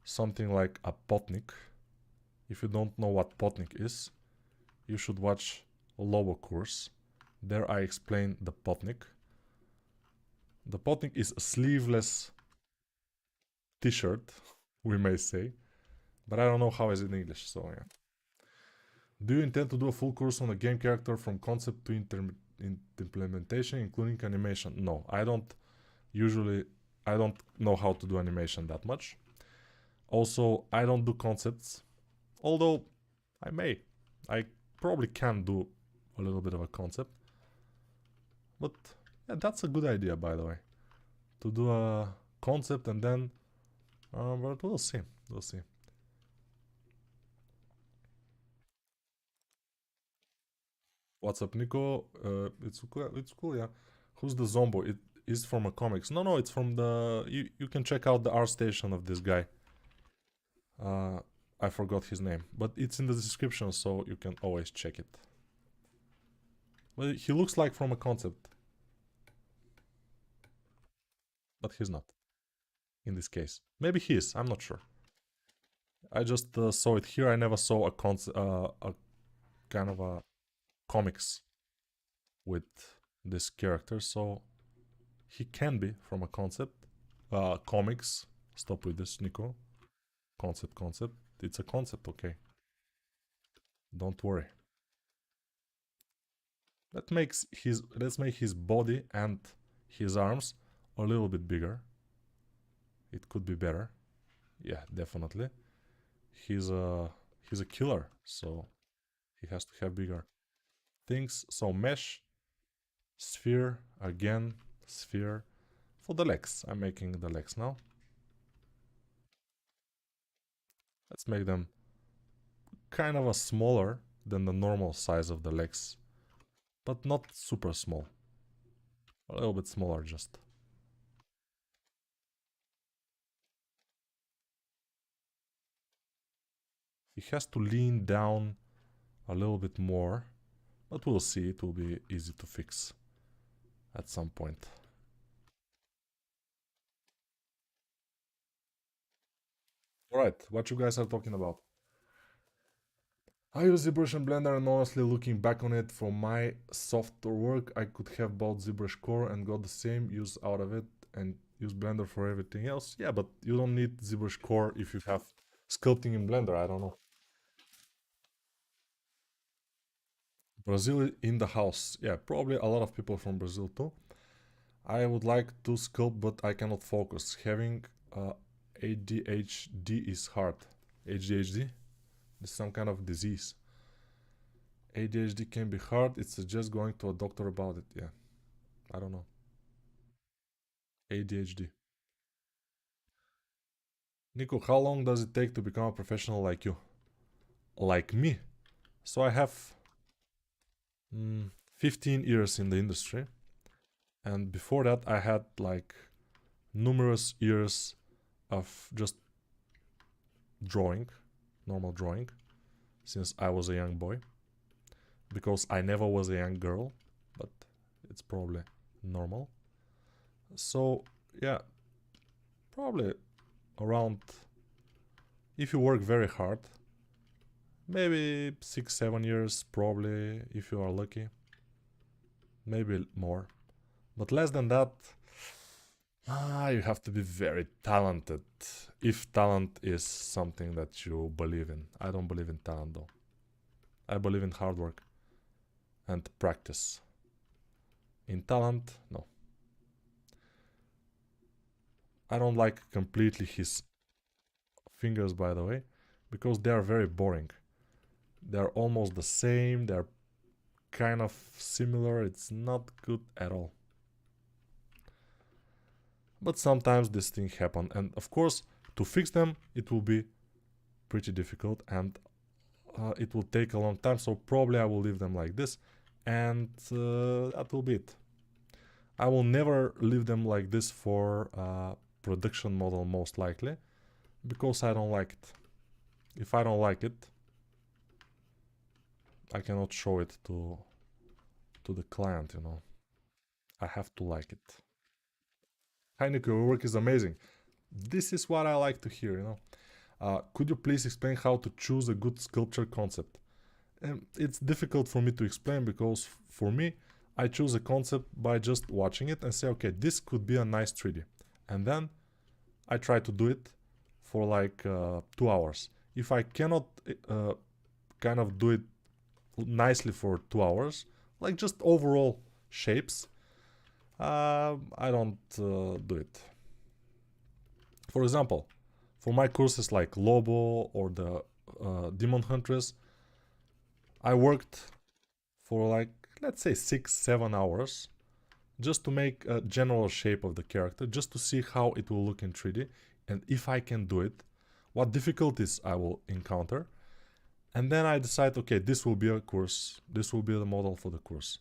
something like a potnik. If you don't know what potnik is, you should watch Lobo course. There I explain the potnik. The potnik is a sleeveless t-shirt, we may say, but I don't know how is it in English, so yeah. Do you intend to do a full course on a game character from concept to implementation, including animation? No, I don't usually, I don't know how to do animation that much. Also, I don't do concepts, although I may. I probably can do a little bit of a concept. But yeah, that's a good idea, by the way. To do a concept and then... but we'll see. We'll see. What's up, Nico? It's cool, yeah. Who's the Zombo? It is from a comics. No, it's from the... You can check out the art station of this guy. I forgot his name. But it's in the description, so you can always check it. But he looks like from a concept. But he's not. In this case. Maybe he is, I'm not sure. I just saw it here. I never saw a kind of a comics with this character, so he can be from a concept. Comics. Stop with this, Nico. Concept. It's a concept, okay. Don't worry. Let's make his body and his arms a little bit bigger. It could be better. Yeah, definitely. He's a killer, so he has to have bigger things. So mesh, sphere, again, sphere. For the legs, I'm making the legs now. Let's make them kind of a smaller than the normal size of the legs, but not super small. A little bit smaller just. He has to lean down a little bit more, but we'll see. It will be easy to fix at some point. Alright, what you guys are talking about? I use ZBrush and Blender, and honestly looking back on it, for my software work I could have bought ZBrush Core and got the same use out of it and use Blender for everything else. Yeah, but you don't need ZBrush Core if you have sculpting in Blender, I don't know. Brazil in the house. Yeah, probably a lot of people from Brazil too. I would like to sculpt, but I cannot focus. Having ADHD is hard. ADHD? It's some kind of disease. ADHD can be hard. It's just going to a doctor about it. Yeah, I don't know. ADHD. Nico, how long does it take to become a professional like you? Like me? So I have 15 years in the industry. And before that, I had like numerous years of just drawing, normal drawing, since I was a young boy. Because I never was a young girl, but it's probably normal. So, yeah, probably around, if you work very hard, maybe 6-7 years, probably, if you are lucky. Maybe more. But less than that, you have to be very talented. If talent is something that you believe in. I don't believe in talent though. I believe in hard work and practice. In talent, no. I don't like completely his fingers, by the way, because they are very boring. They're almost the same, they're kind of similar, it's not good at all. But sometimes this thing happen, and of course, to fix them, it will be pretty difficult, and it will take a long time, so probably I will leave them like this, and that will be it. I will never leave them like this for production model, most likely, because I don't like it. If I don't like it, I cannot show it to the client, you know. I have to like it. Hi Nico, your work is amazing. This is what I like to hear, could you please explain how to choose a good sculpture concept? It's difficult for me to explain because for me, I choose a concept by just watching it and say, okay, this could be a nice 3D. And then I try to do it for like 2 hours. If I cannot kind of do it nicely for 2 hours, like just overall shapes, I don't do it. For example, for my courses like Lobo or the Demon Huntress, I worked for like, let's say 6 7 hours just to make a general shape of the character, just to see how it will look in 3D and if I can do it, what difficulties I will encounter. And then I decide, okay, this will be a course, this will be the model for the course.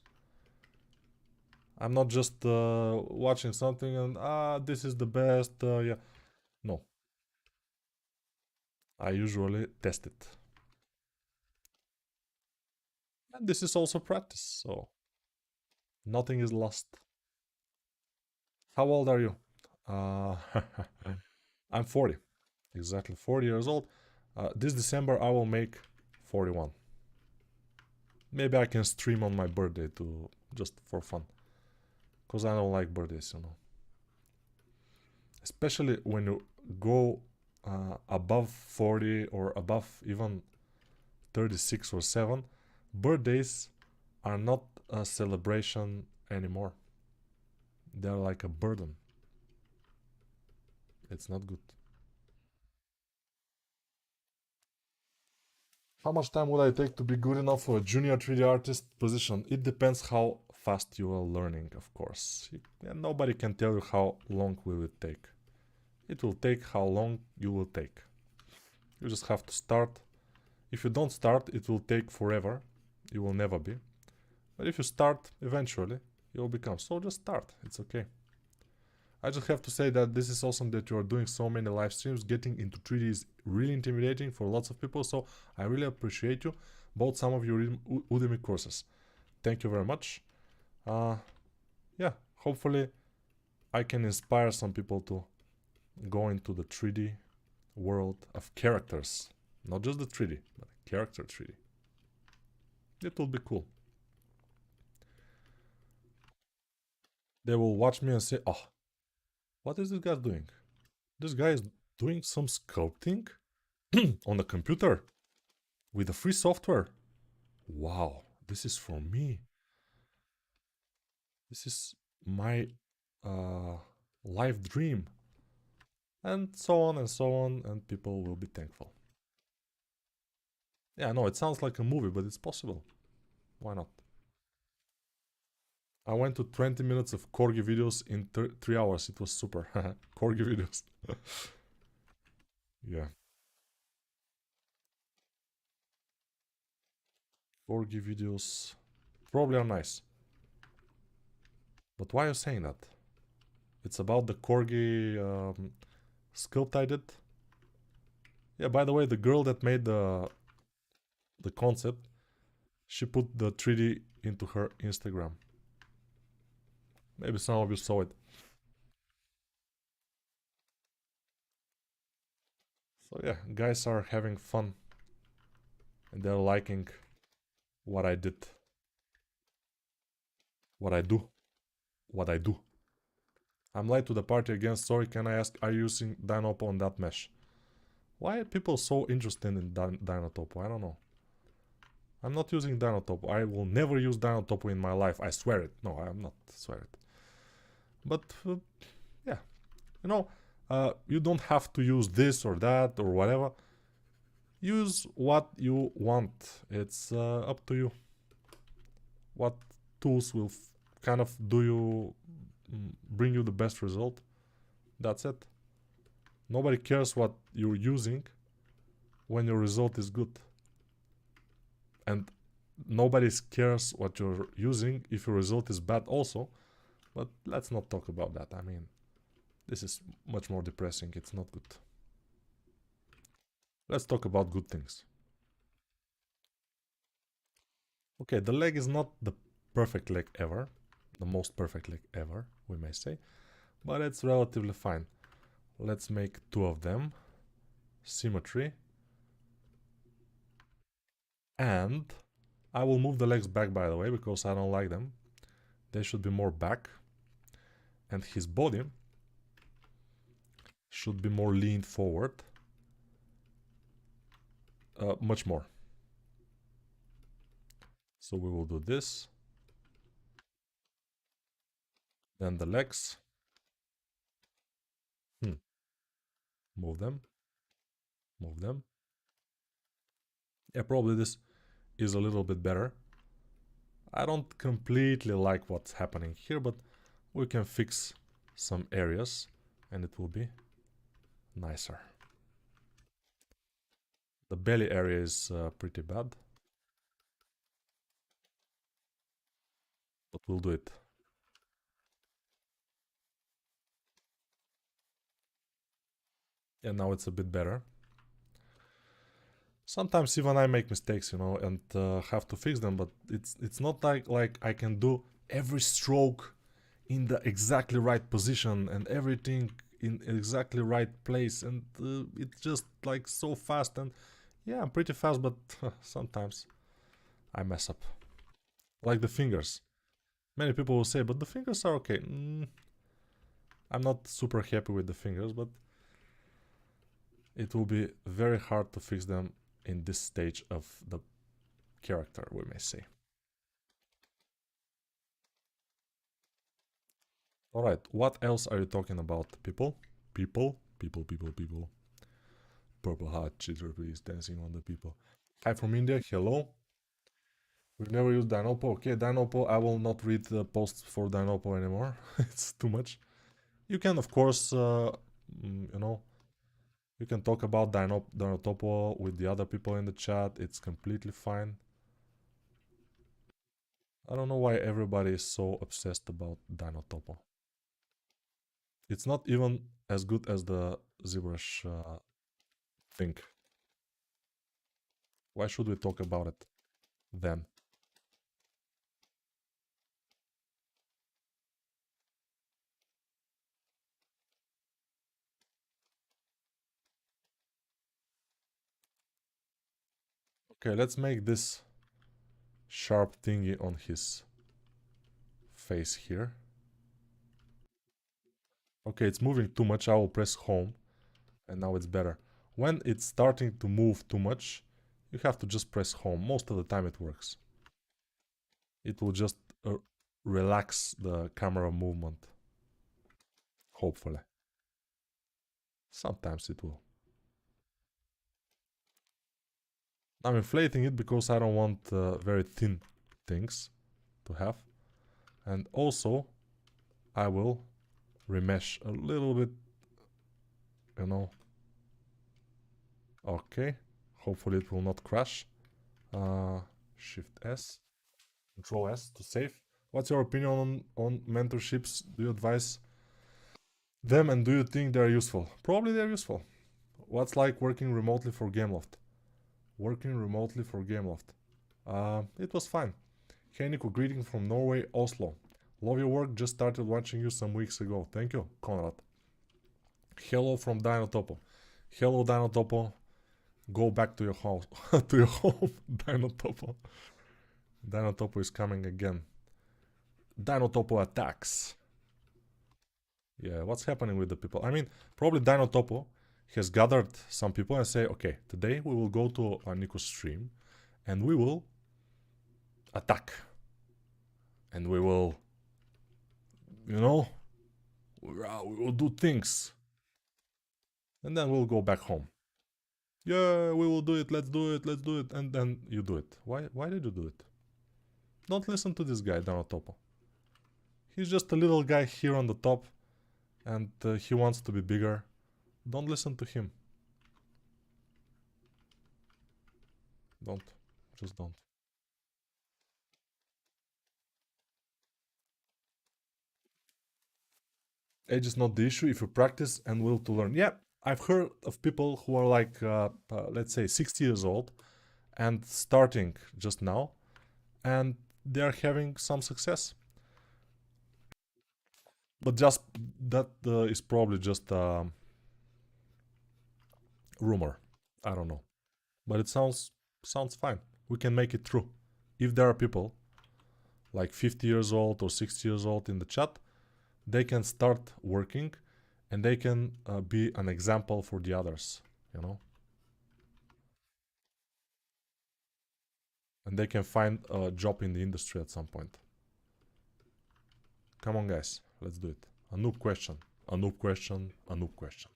I'm not just watching something and this is the best, yeah. No, I usually test it. And this is also practice, so nothing is lost. How old are you? Uh, I'm 40, exactly 40 years old. This December I will make 41. Maybe I can stream on my birthday to just for fun, cause I don't like birthdays. Especially when you go above 40 or above even 36 or 7, birthdays are not a celebration anymore. They're like a burden. It's not good. How much time would I take to be good enough for a junior 3D artist position? It depends how fast you are learning, of course. Nobody can tell you how long will it take. It will take how long you will take. You just have to start. If you don't start, it will take forever. You will never be. But if you start, eventually, you will become. So just start. It's okay. I just have to say that this is awesome that you are doing so many live streams. Getting into 3D is really intimidating for lots of people, so I really appreciate you. Bought some of your Udemy courses. Thank you very much. Uh, yeah, hopefully I can inspire some people to go into the 3D world of characters. Not just the 3D, but character 3D. It will be cool. They will watch me and say, oh, what is this guy doing? This guy is doing some sculpting on the computer with the free software. Wow, this is for me. This is my uh, life dream. And so on and so on, and people will be thankful. Yeah, no, it sounds like a movie, but it's possible. Why not? I went to 20 minutes of Corgi videos in 3 hours. It was super. Corgi videos. Yeah. Corgi videos probably are nice. But why are you saying that? It's about the Corgi sculpt I did. Yeah, by the way, the girl that made the concept, she put the 3D into her Instagram. Maybe some of you saw it. So yeah, guys are having fun and they're liking what I did, what I do, what I do. I'm late to the party again. Sorry, can I ask, are you using Dynopo on that mesh? Why are people so interested in Dynotopo? I don't know. I'm not using Dynotopo. I will never use Dynotopo in my life. I swear it. No, I'm not swear it. But yeah, you know, you don't have to use this or that or whatever. Use what you want. It's up to you. What tools will kind of do you bring you the best result? That's it. Nobody cares what you're using when your result is good. And nobody cares what you're using if your result is bad also. But let's not talk about that. I mean, this is much more depressing. It's not good. Let's talk about good things. Okay, the leg is not the perfect leg ever. The most perfect leg ever, we may say. but it's relatively fine. Let's make two of them. Symmetry. And I will move the legs back, by the way, because I don't like them. They should be more back. And his body should be more leaned forward. Much more. So we will do this. Then the legs. Move them. Move them. Yeah, probably this is a little bit better. I don't completely like what's happening here, but we can fix some areas and it will be nicer. The belly area is pretty bad, but we'll do it. Yeah, now it's a bit better. Sometimes even I make mistakes, you know, and have to fix them, but it's not like I can do every stroke in the exactly right position and everything in exactly right place, and it's just like so fast. And yeah, I'm pretty fast, but sometimes I mess up. Like the fingers. Many people will say, but the fingers are okay. I'm not super happy with the fingers, but it will be very hard to fix them in this stage of the character, we may say. Alright, what else are you talking about, people? People? People, people, people. Purple Heart Chitterby is dancing on the people. Hi from India, hello. We've never used Dinopo. Okay, Dinopo, I will not read the posts for Dinopo anymore. It's too much. You can, of course, you know, you can talk about Dinotopo with the other people in the chat. It's completely fine. I don't know why everybody is so obsessed about Dinotopo. It's not even as good as the ZBrush thing. Why should we talk about it then? Okay, let's make this sharp thingy on his face here. Okay, it's moving too much. I will press home and now it's better. When it's starting to move too much, you have to just press home. Most of the time it works. It will just relax the camera movement. Hopefully. Sometimes it will. I'm inflating it because I don't want very thin things to have. And also, I will remesh a little bit, you know. Okay, hopefully it will not crash. Shift S, Control S to save. What's your opinion on mentorships? Do you advise them and do you think they're useful? Probably they're useful. What's like working remotely for Gameloft? Working remotely for Gameloft. It was fine. Hey Nico, greeting from Norway, Oslo. Love your work, just started watching you some weeks ago. Thank you, Conrad. Hello from Dinotopo. Hello, Dinotopo. Go back to your house. To your home, Dinotopo. Dinotopo is coming again. Dinotopo attacks. Yeah, what's happening with the people? I mean, probably Dinotopo has gathered some people and say, okay, today we will go to Nico's stream and we will attack. And we will, you know, we will do things. And then we'll go back home. Yeah, we will do it, let's do it, let's do it. And then you do it. Why did you do it? Don't listen to this guy, Dinotopo. He's just a little guy here on the top. And he wants to be bigger. Don't listen to him. Don't. Just don't. Age is not the issue if you practice and will to learn. Yeah, I've heard of people who are like, let's say 60 years old and starting just now, and they're having some success. But just that is probably just a rumor. I don't know, but it sounds fine. We can make it true. If there are people like 50 years old or 60 years old in the chat, they can start working, and they can be an example for the others. You know, and they can find a job in the industry at some point. Come on, guys, let's do it. A noob question, a noob question, a noob question.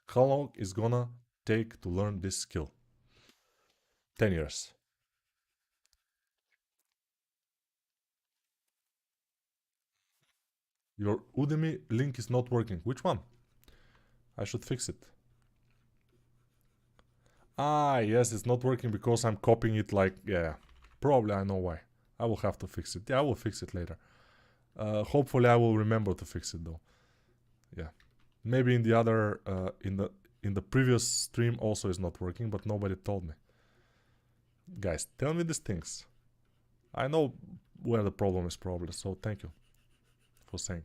How long is gonna take to learn this skill? 10 years. Your Udemy link is not working. Which one? I should fix it. Ah, yes, it's not working because I'm copying it like, yeah, probably I know why. I will have to fix it. Yeah, I will fix it later. Hopefully I will remember to fix it though. Yeah. Maybe in the other, in the previous stream also is not working, but nobody told me. Guys, tell me these things. I know where the problem is probably, so thank you for saying.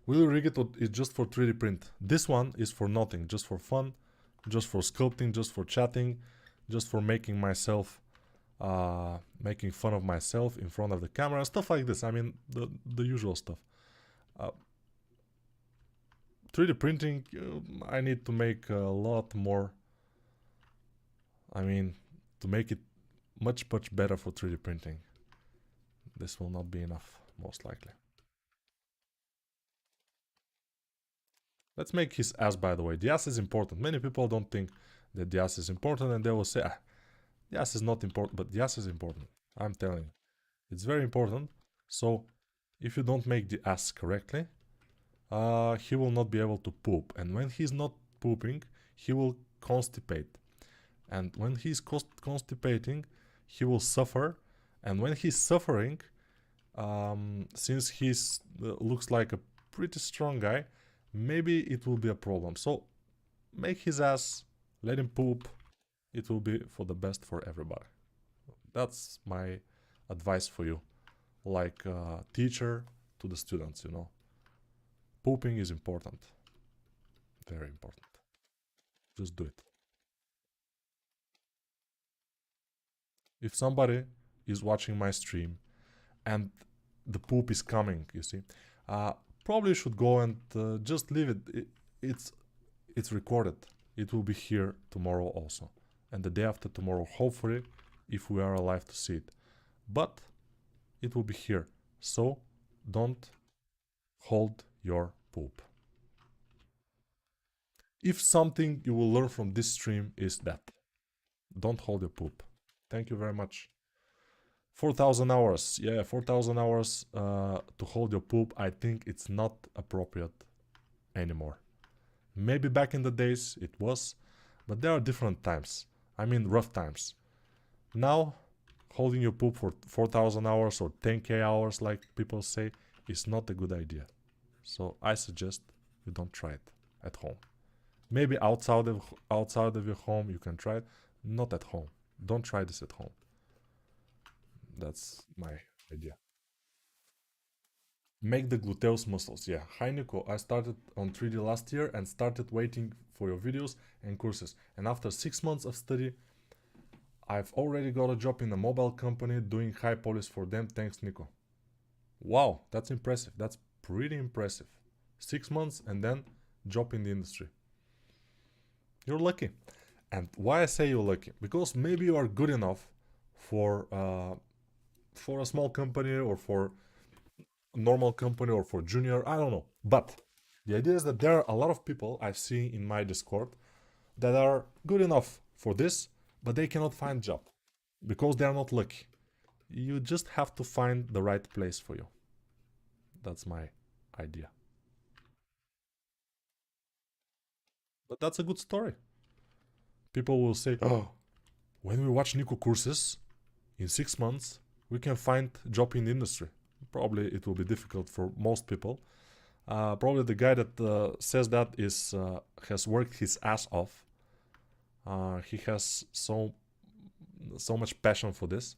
Will you rig it or is just for 3D print? This one is for nothing, just for fun, just for sculpting, just for chatting, just for making myself, making fun of myself in front of the camera, stuff like this. I mean, the usual stuff. 3D printing, I need to make a lot more. I mean, to make it much better for 3D printing. This will not be enough, most likely. Let's make his ass, by the way. The ass is important. Many people don't think that the ass is important, and they will say, the ass is not important, but the ass is important. I'm telling you. It's very important. So, if you don't make the ass correctly, he will not be able to poop. And when he's not pooping, he will constipate. And when he's constipating, he will suffer. And when he's suffering, since he's looks like a pretty strong guy, maybe it will be a problem. So make his ass, let him poop. It will be for the best for everybody. That's my advice for you, like a teacher to the students, you know. Pooping is important. Very important. Just do it. If somebody is watching my stream and the poop is coming, you see, probably should go and just leave it. It's recorded. It will be here tomorrow also, and the day after tomorrow, hopefully, if we are alive to see it. But it will be here, so don't hold your poop. If something you will learn from this stream is that, don't hold your poop. Thank you very much. 4,000 hours. Yeah, 4,000 hours to hold your poop. I think it's not appropriate anymore. Maybe back in the days it was, but there are different times. I mean, rough times. Now, holding your poop for 4,000 hours or 10k hours, like people say, is not a good idea. So I suggest you don't try it at home. Maybe outside of your home you can try it. Not at home. Don't try this at home. That's my idea. Make the gluteus muscles. Yeah. Hi Nico, I started on 3D last year and started waiting for your videos and courses. And after 6 months of study, I've already got a job in a mobile company doing high polish for them. Thanks, Nico. Wow, that's impressive. That's pretty impressive. 6 months and then job in the industry. You're lucky. And why I say you're lucky? Because maybe you are good enough for a small company or for a normal company or for junior, I don't know. But the idea is that there are a lot of people I've seen in my Discord that are good enough for this, but they cannot find job because they are not lucky. You just have to find the right place for you. That's my idea. But that's a good story. People will say, oh, when we watch Nico courses, in 6 months, we can find job in the industry. Probably it will be difficult for most people. Probably the guy that says that is has worked his ass off. He has so much passion for this,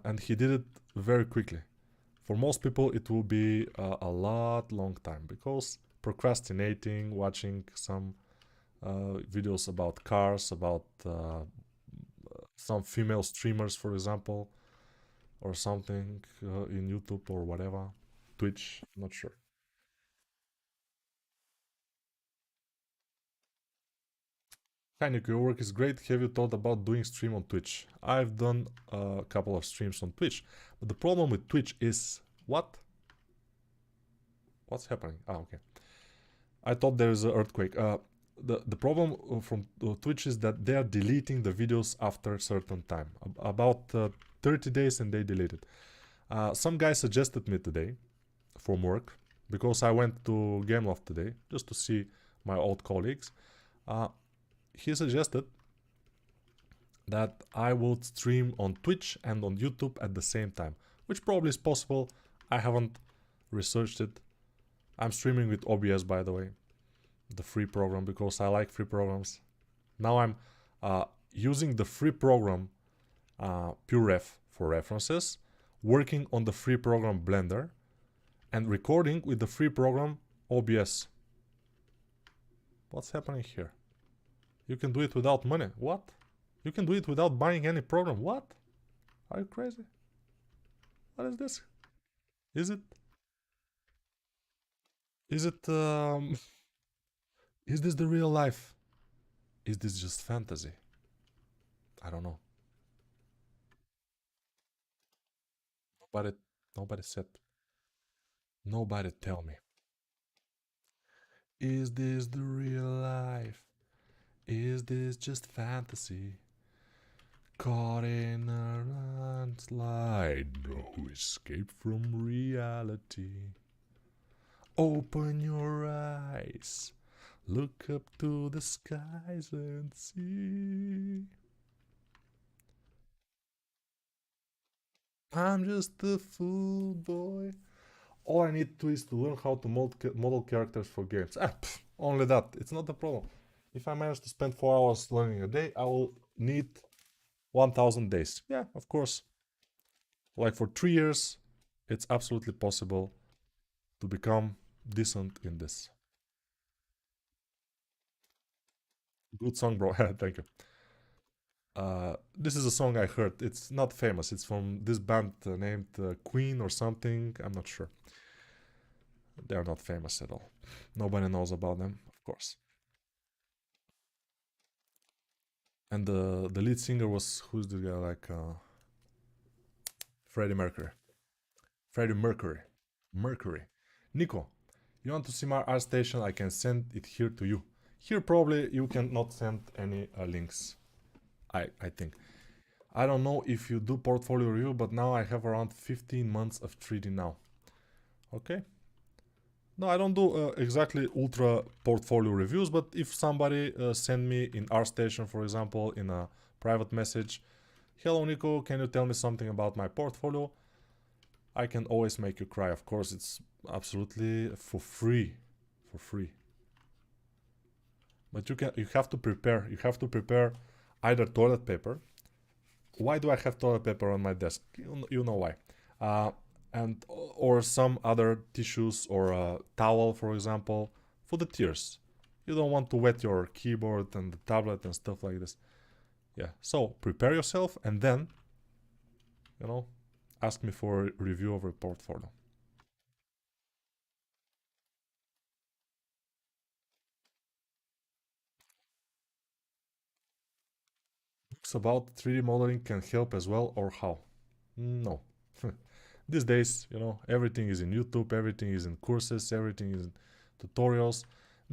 and he did it very quickly. For most people, it will be a lot long time because procrastinating, watching some videos about cars, about some female streamers, for example, or something in YouTube or whatever, Twitch, not sure. Heineken, your work is great. Have you thought about doing stream on Twitch? I've done a couple of streams on Twitch, but the problem with Twitch is what? What's happening? Ah, okay. I thought there is an earthquake. The problem from Twitch is that they are deleting the videos after a certain time, about 30 days, and they delete it. Some guy suggested me today from work because I went to Gameloft today just to see my old colleagues. He suggested that I would stream on Twitch and on YouTube at the same time, which probably is possible. I haven't researched it. I'm streaming with OBS, by the way, the free program, because I like free programs. Now I'm using the free program PureRef for references, working on the free program Blender, and recording with the free program OBS. What's happening here? You can do it without money. What? You can do it without buying any program. What? Are you crazy? What is this? Is it? Is it? Is this the real life? Is this just fantasy? I don't know. Nobody, nobody said. Nobody tell me. Is this the real life? Is this just fantasy? Caught in a landslide, no escape from reality. Open your eyes, look up to the skies and see. I'm just a fool boy. All I need to is to learn how to model characters for games. Only that. It's not a problem. If I manage to spend 4 hours learning a day, I will need 1000 days. Yeah, of course. Like for 3 years, it's absolutely possible to become decent in this. Good song, bro. Thank you. This is a song I heard. It's not famous. It's from this band named Queen or something. I'm not sure. They are not famous at all. Nobody knows about them, of course. And the lead singer was, who's the guy, like Freddie Mercury. Freddie Mercury. Mercury. Nico, you want to see my art station? I can send it here to you. Here probably you cannot send any links. I think. I don't know if you do portfolio review, but now I have around 15 months of 3D now. Okay. No, I don't do exactly ultra portfolio reviews, but if somebody send me in ArtStation, for example, in a private message, hello Nico, can you tell me something about my portfolio? I can always make you cry. Of course, it's absolutely for free. For free. But you have to prepare. You have to prepare either toilet paper. Why do I have toilet paper on my desk? You know why. And or some other tissues or a towel, for example, for the tears. You don't want to wet your keyboard and the tablet and stuff like this. Yeah, so prepare yourself and then, you know, ask me for a review of your portfolio. Books about 3D modeling can help as well, or how? No. These days, you know, everything is in YouTube, everything is in courses, everything is in tutorials.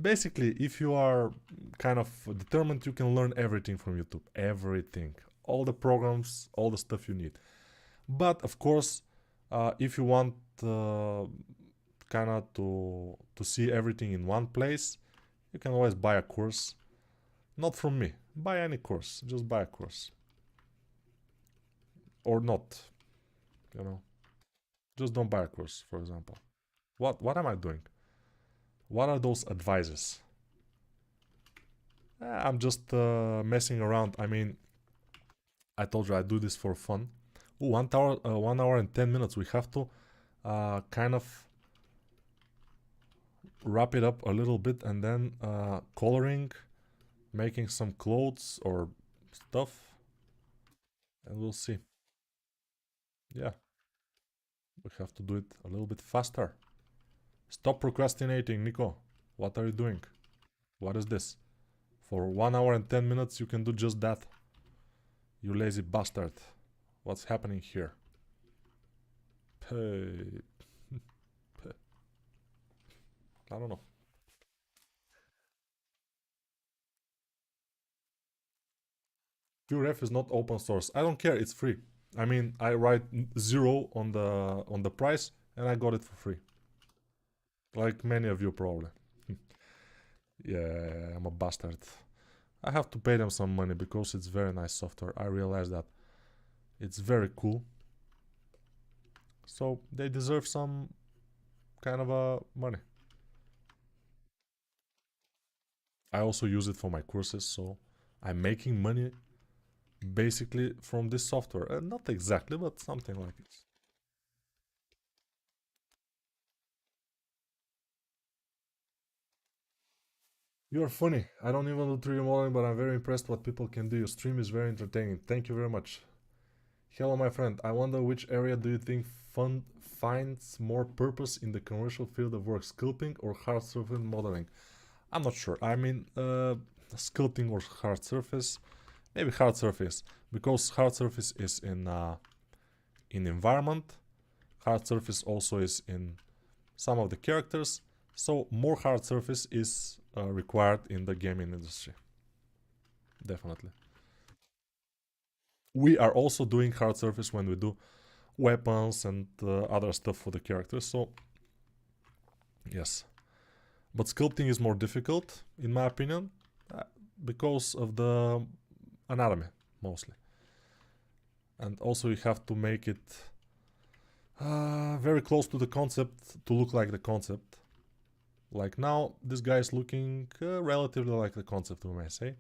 Basically, if you are kind of determined, you can learn everything from YouTube. Everything. All the programs, all the stuff you need. But of course, if you want kind of to see everything in one place, you can always buy a course. Not from me. Buy any course. Just buy a course. Or not. You know. Just don't buy a course, for example. What am I doing? What are those advices? I'm just messing around. I mean, I told you I do this for fun. Ooh, 1 hour, 1 hour and 10 minutes. We have to kind of wrap it up a little bit and then coloring, making some clothes or stuff, and we'll see. Yeah, we have to do it a little bit faster. Stop procrastinating, Nico. What are you doing? What is this? For 1 hour and 10 minutes you can do just that. You lazy bastard. What's happening here? Hey. I don't know. QRef is not open source. I don't care, it's free. I mean, I write 0 on the price and I got it for free. Like many of you probably. Yeah, I'm a bastard. I have to pay them some money because it's very nice software. I realize that. It's very cool. So they deserve some kind of money. I also use it for my courses, so I'm making money basically from this software. Not exactly, but something like this. You're funny. I don't even do 3D modeling, but I'm very impressed what people can do. Your stream is very entertaining. Thank you very much. Hello, my friend. I wonder which area do you think fun finds more purpose in the commercial field of work, sculpting or hard surface modeling? I'm not sure. I mean, sculpting or hard surface, maybe hard surface, because hard surface is in environment. Hard surface also is in some of the characters. So more hard surface is required in the gaming industry. Definitely. We are also doing hard surface when we do weapons and other stuff for the characters. So yes, but sculpting is more difficult in my opinion because of the anatomy mostly, and also you have to make it very close to the concept to look like the concept. Like now, this guy is looking relatively like the concept, we may say.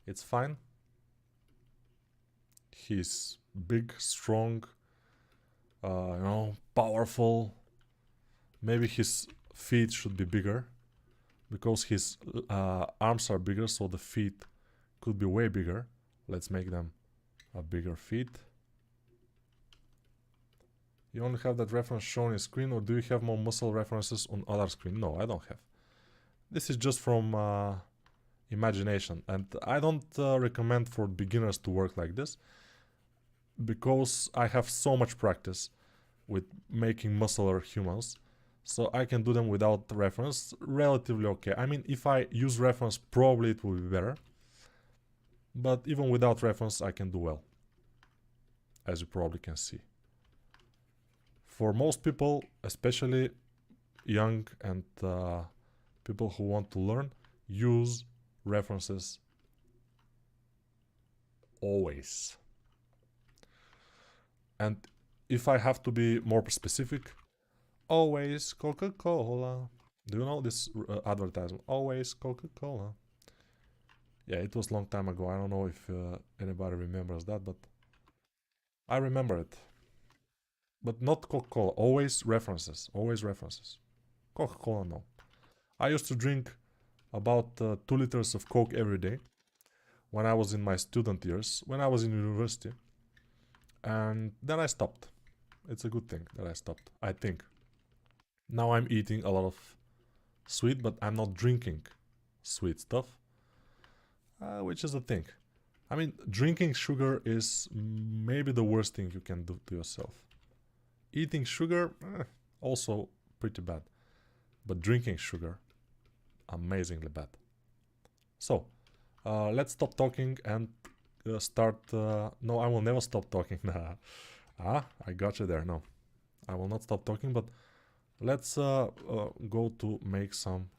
It's fine. He's big, strong, powerful. Maybe his feet should be bigger because his arms are bigger, so the feet could be way bigger. Let's make them a bigger feet. You only have that reference shown in screen, or do you have more muscle references on other screen? No, I don't have. This is just from imagination, and I don't recommend for beginners to work like this because I have so much practice with making muscular humans, so I can do them without reference relatively okay. I mean, if I use reference, probably it will be better, but even without reference I can do well, as you probably can see. For most people, especially young and people who want to learn, use references always. And if I have to be more specific, always Coca-Cola. Do you know this advertisement? Always Coca-Cola. Yeah, it was a long time ago. I don't know if anybody remembers that, but I remember it. But not Coca-Cola. Always references. Always references. Coca-Cola, no. I used to drink about 2 liters of Coke every day when I was in my student years, when I was in university. And then I stopped. It's a good thing that I stopped, I think. Now I'm eating a lot of sweet, but I'm not drinking sweet stuff, which is a thing. I mean, drinking sugar is maybe the worst thing you can do to yourself. Eating sugar, also pretty bad. But drinking sugar, amazingly bad. So, let's stop talking and start... no, I will never stop talking. I got you there. No, I will not stop talking, but let's go to make some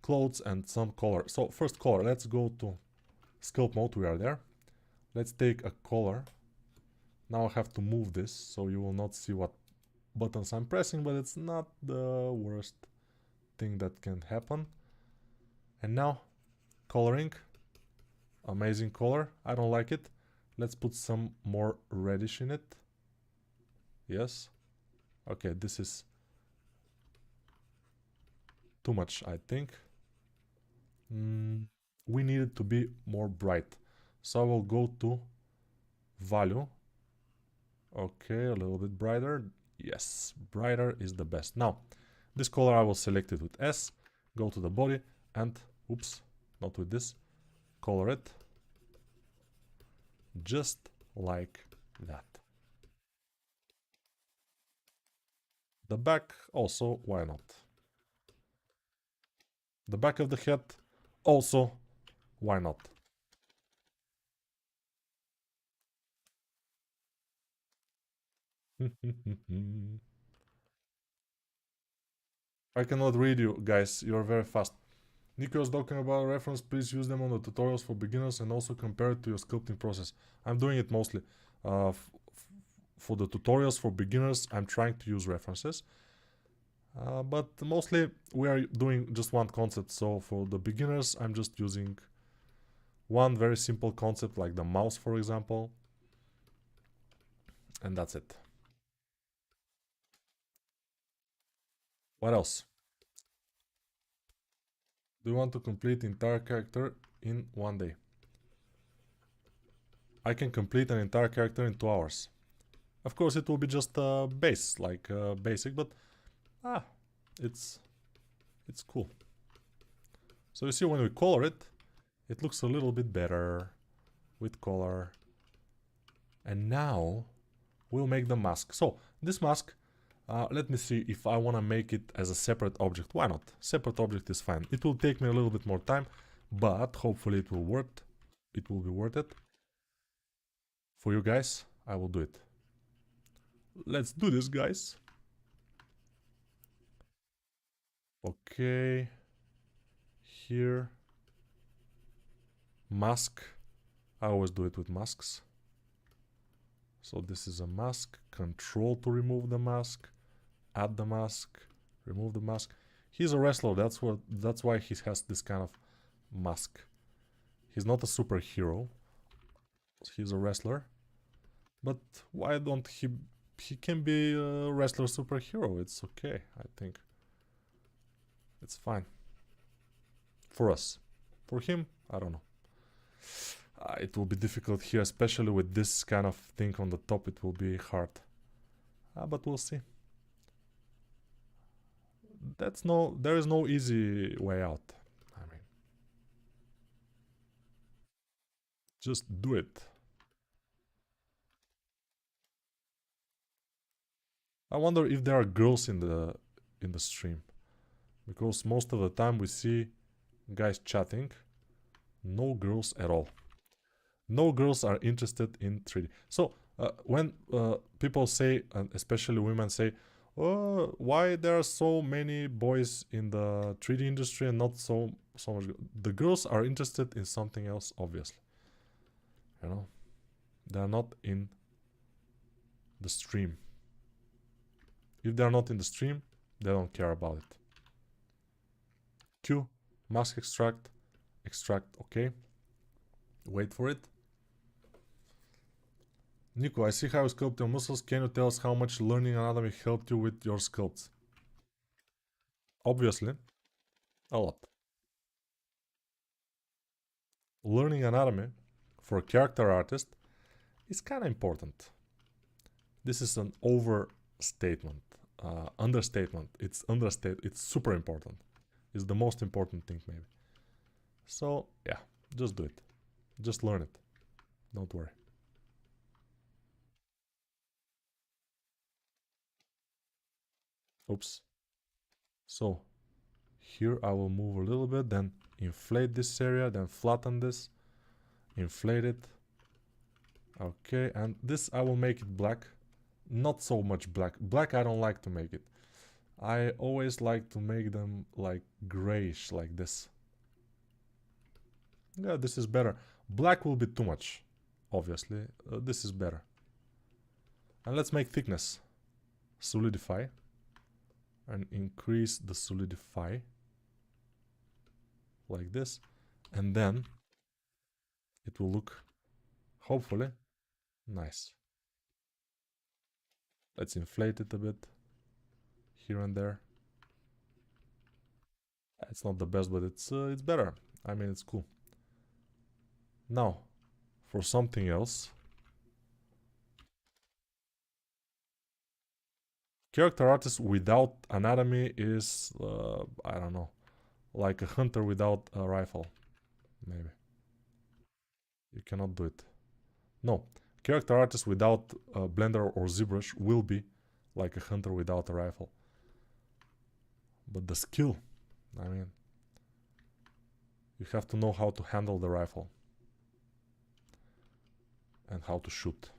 clothes and some color. So first color, let's go to sculpt mode. We are there. Let's take a color. Now I have to move this so you will not see what buttons I'm pressing, but it's not the worst thing that can happen. And now coloring, amazing color. I don't like it. Let's put some more reddish in it. Yes. Okay, this is too much, I think. We need it to be more bright. So I will go to value. Okay, a little bit brighter. Yes, brighter is the best. Now, this color I will select it with S, go to the body, and, oops, not with this, color it just like that. The back also, why not? The back of the head also, why not? I cannot read you, guys. You're very fast. Nico was talking about reference. Please use them on the tutorials for beginners and also compare it to your sculpting process. I'm doing it mostly. For the tutorials for beginners, I'm trying to use references. But mostly we are doing just one concept. So for the beginners, I'm just using one very simple concept like the mouse, for example. And that's it. What else? Do you want to complete the entire character in one day? I can complete an entire character in 2 hours. Of course, it will be just a base, like basic, but ah, it's cool. So you see, when we color it, it looks a little bit better with color. And now we'll make the mask. So this mask, let me see if I want to make it as a separate object. Why not? Separate object is fine. It will take me a little bit more time, but hopefully it will work. It will be worth it. For you guys, I will do it. Let's do this, guys. Okay. Here. Mask. I always do it with masks. So this is a mask. Control to remove the mask. Add the mask. Remove the mask. He's a wrestler. That's why he has this kind of mask. He's not a superhero. He's a wrestler. But why don't he can be a wrestler superhero? It's okay, I think. It's fine. For us. For him, I don't know. It will be difficult here, especially with this kind of thing on the top. It will be hard. But we'll see. There is no easy way out. I mean, just do it. I wonder if there are girls in the stream, because most of the time we see guys chatting. No girls at all. No girls are interested in 3D. So when people say, and especially women say, oh, why there are so many boys in the 3D industry and not so much? The girls are interested in something else, obviously. You know, they are not in the stream. If they are not in the stream, they don't care about it. Q, mask extract, okay. Wait for it. Nico, I see how you sculpt your muscles. Can you tell us how much learning anatomy helped you with your sculpts? Obviously, a lot. Learning anatomy for a character artist is kind of important. This is an overstatement, understatement. It's super important. It's the most important thing, maybe. So yeah, just do it. Just learn it. Don't worry. Oops. So here I will move a little bit, then inflate this area, then flatten this, inflate it. Okay, and this I will make it black. Not so much black. Black I don't like to make it. I always like to make them like grayish, like this. Yeah, this is better. Black will be too much, obviously. This is better. And let's make thickness. Solidify. And increase the solidify. Like this. And then it will look, hopefully, nice. Let's inflate it a bit. here and there. It's not the best, but it's better. I mean, it's cool. Now, for something else. Character artist without anatomy is, I don't know, like a hunter without a rifle. Maybe. You cannot do it. No. Character artist without Blender or ZBrush will be like a hunter without a rifle. But the skill, I mean, you have to know how to handle the rifle and how to shoot.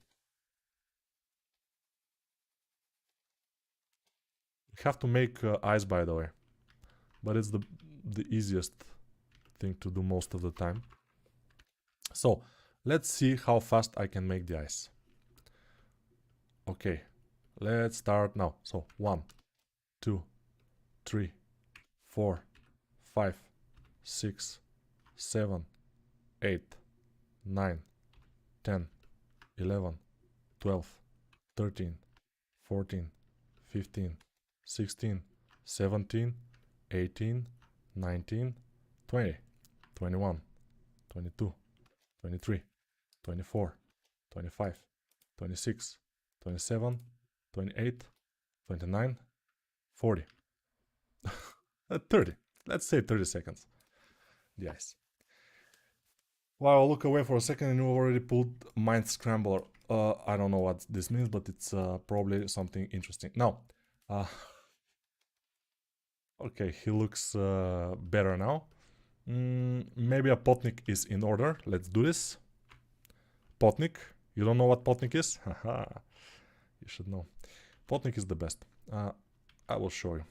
You have to make eyes, by the way, but it's the easiest thing to do most of the time. So let's see how fast I can make the eyes. Okay, let's start now. So 1, 2, 3, 4, 5, 6, 7, 8, 9, 10, 11, 12, 13, 14, 15, 16, 17, 18, 19, 20, 21, 22, 23, 24, 25, 26, 27, 28, 29, 40. 30. Let's say 30 seconds. Yes. Wow, I'll look away for a second and you already pulled Mind Scrambler. I don't know what this means, but it's probably something interesting. Now, okay, he looks better now. Maybe a Potnik is in order. Let's do this. Potnik. You don't know what Potnik is? Haha. You should know. Potnik is the best. I will show you.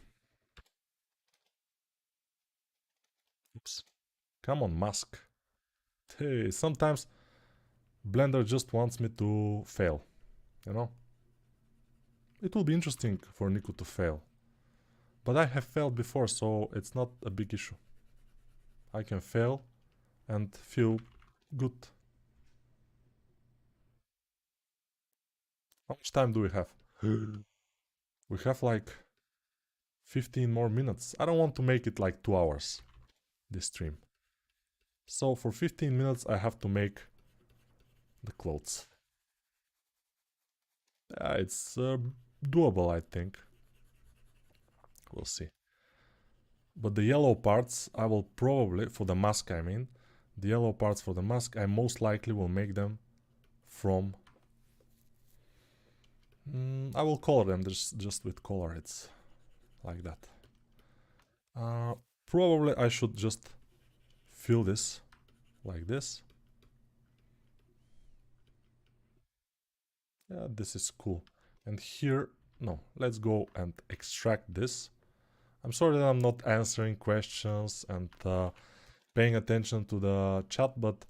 Oops. Come on, mask. Hey, sometimes Blender just wants me to fail, you know? It will be interesting for Nico to fail. But I have failed before, so it's not a big issue. I can fail and feel good. How much time do we have? We have like 15 more minutes. I don't want to make it like 2 hours, this stream. So for 15 minutes I have to make the clothes. Yeah, it's doable, I think. We'll see. But the yellow parts, I will probably, for the mask I mean, the yellow parts for the mask, I most likely will make them from... I will color them just with color, it's like that. Probably I should just fill this like this. Yeah, this is cool. And here, no, let's go and extract this. I'm sorry that I'm not answering questions and paying attention to the chat, but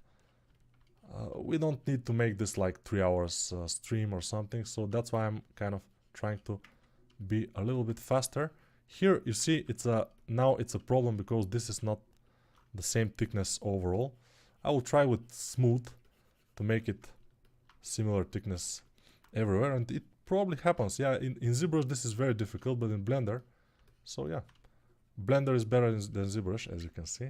we don't need to make this like 3 hours stream or something, so that's why I'm kind of trying to be a little bit faster. Here you see now it's a problem because this is not the same thickness overall. I will try with smooth to make it similar thickness everywhere, and it probably happens. Yeah, in ZBrush this is very difficult, but in Blender, so yeah, Blender is better than ZBrush, as you can see.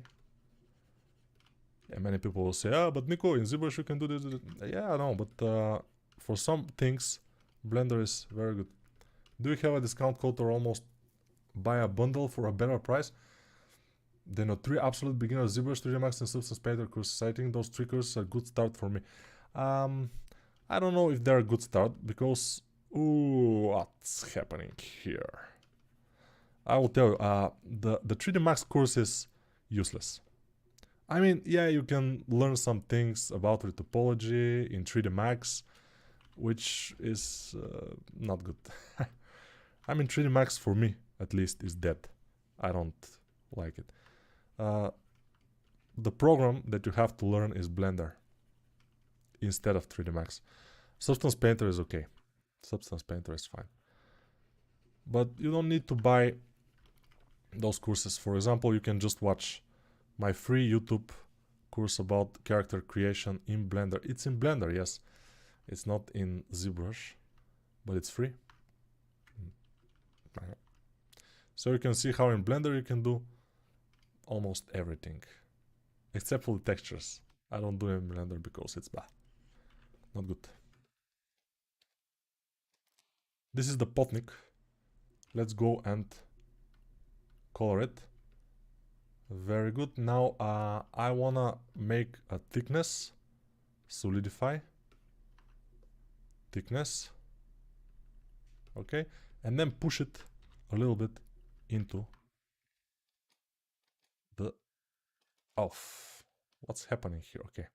And many people will say, ah, but Nico, in ZBrush you can do this. Yeah, I know, but for some things, Blender is very good. Do you have a discount code or almost buy a bundle for a better price? Then a 3 absolute beginner ZBrush, 3D Max and Substance Painter courses. I think those 3 courses are a good start for me. I don't know if they're a good start, because... Ooh, what's happening here? I will tell you, the 3D Max course is useless. I mean, yeah, you can learn some things about retopology in 3D Max, which is not good. I mean, 3D Max for me, at least, is dead. I don't like it. The program that you have to learn is Blender instead of 3D Max. Substance Painter is okay. Substance Painter is fine. But you don't need to buy those courses. For example, you can just watch my free YouTube course about character creation in Blender. It's in Blender, yes. It's not in ZBrush, but it's free. So you can see how in Blender you can do almost everything. Except for the textures. I don't do it in Blender because it's bad. Not good. This is the Potnik. Let's go and color it. Very good. Now I wanna make a thickness. Solidify. Thickness. Okay. And then push it a little bit into the... Oh, what's happening here? Okay.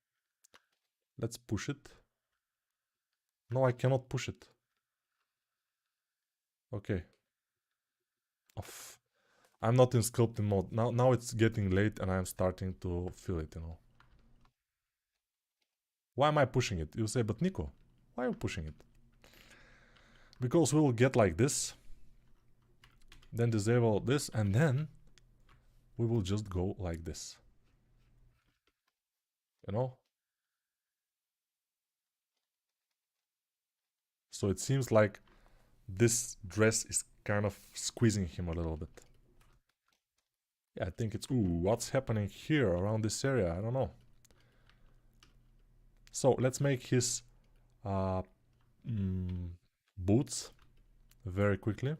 Let's push it. No, I cannot push it. Okay. I'm not in sculpting mode. Now it's getting late and I'm starting to feel it, you know. Why am I pushing it? You say, but Nico, why are you pushing it? Because we will get like this. Then disable this and then we will just go like this. You know? So it seems like this dress is kind of squeezing him a little bit. Yeah, I think it's... Ooh, what's happening here around this area? I don't know. So let's make his boots very quickly.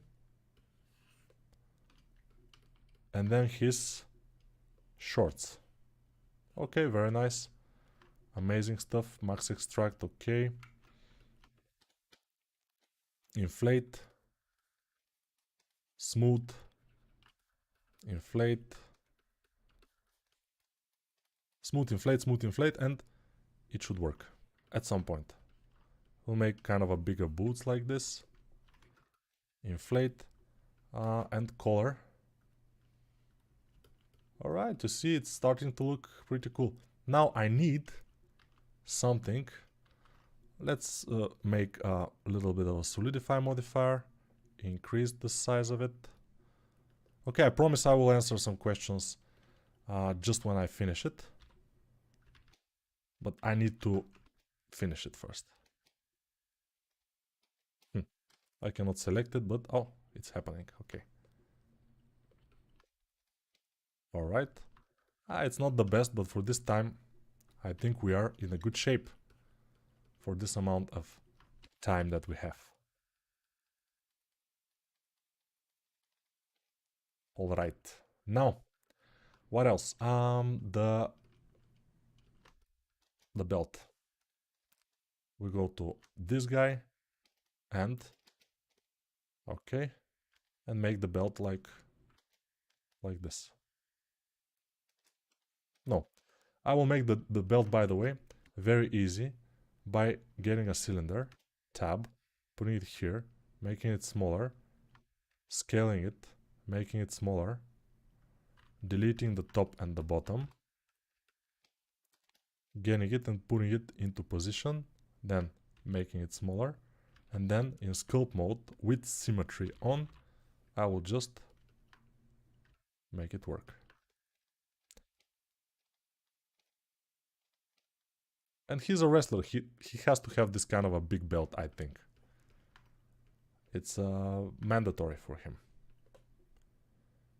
And then his shorts. Okay, very nice. Amazing stuff. Max extract, okay. Inflate. Smooth. Inflate. Smooth, inflate, and it should work at some point. We'll make kind of a bigger boots like this. Inflate. And color. Alright, you see it's starting to look pretty cool. Now I need something. Let's make a little bit of a solidify modifier. Increase the size of it. Okay, I promise I will answer some questions just when I finish it. But I need to finish it first. I cannot select it, but oh, it's happening. Okay. Alright. It's not the best, but for this time, I think we are in a good shape for this amount of time that we have. Alright. Now, what else? The belt. We go to this guy and okay, and make the belt like this. No, I will make the belt, by the way, very easy by getting a cylinder, tab, putting it here, making it smaller, scaling it, making it smaller, deleting the top and the bottom, getting it and putting it into position, then making it smaller, and then in sculpt mode with symmetry on, I will just make it work. And he's a wrestler, he has to have this kind of a big belt, I think. It's mandatory for him.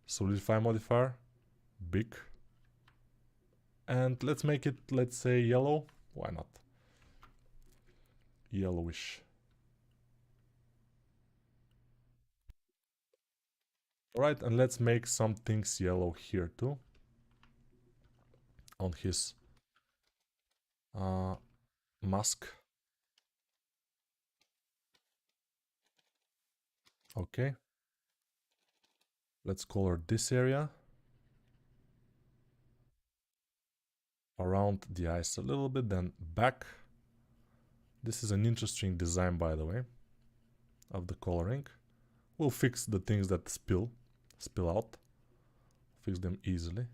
Solidify modifier, big. And let's make it, let's say, yellow. Why not? Yellowish. Alright, and let's make some things yellow here too. On his mask. Okay. Let's color this area. Around the eyes a little bit, then back. This is an interesting design, by the way, of the coloring. We'll fix the things that spill out. Fix them easily.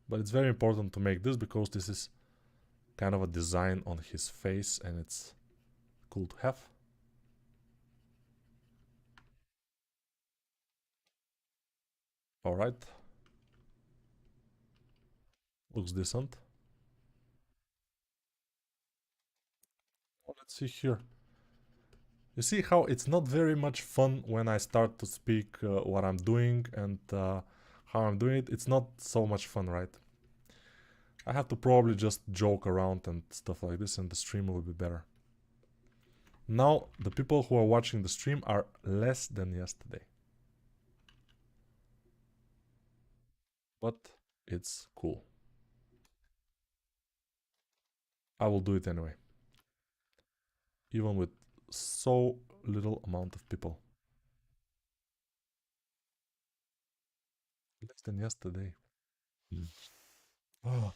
But it's very important to make this because this is kind of a design on his face and it's cool to have. Alright. Looks decent. Let's see here. You see how it's not very much fun when I start to speak what I'm doing and how I'm doing it. It's not so much fun, right? I have to probably just joke around and stuff like this, and the stream will be better. Now, the people who are watching the stream are less than yesterday. But it's cool. I will do it anyway. Even with so little amount of people. Less than yesterday. Oh,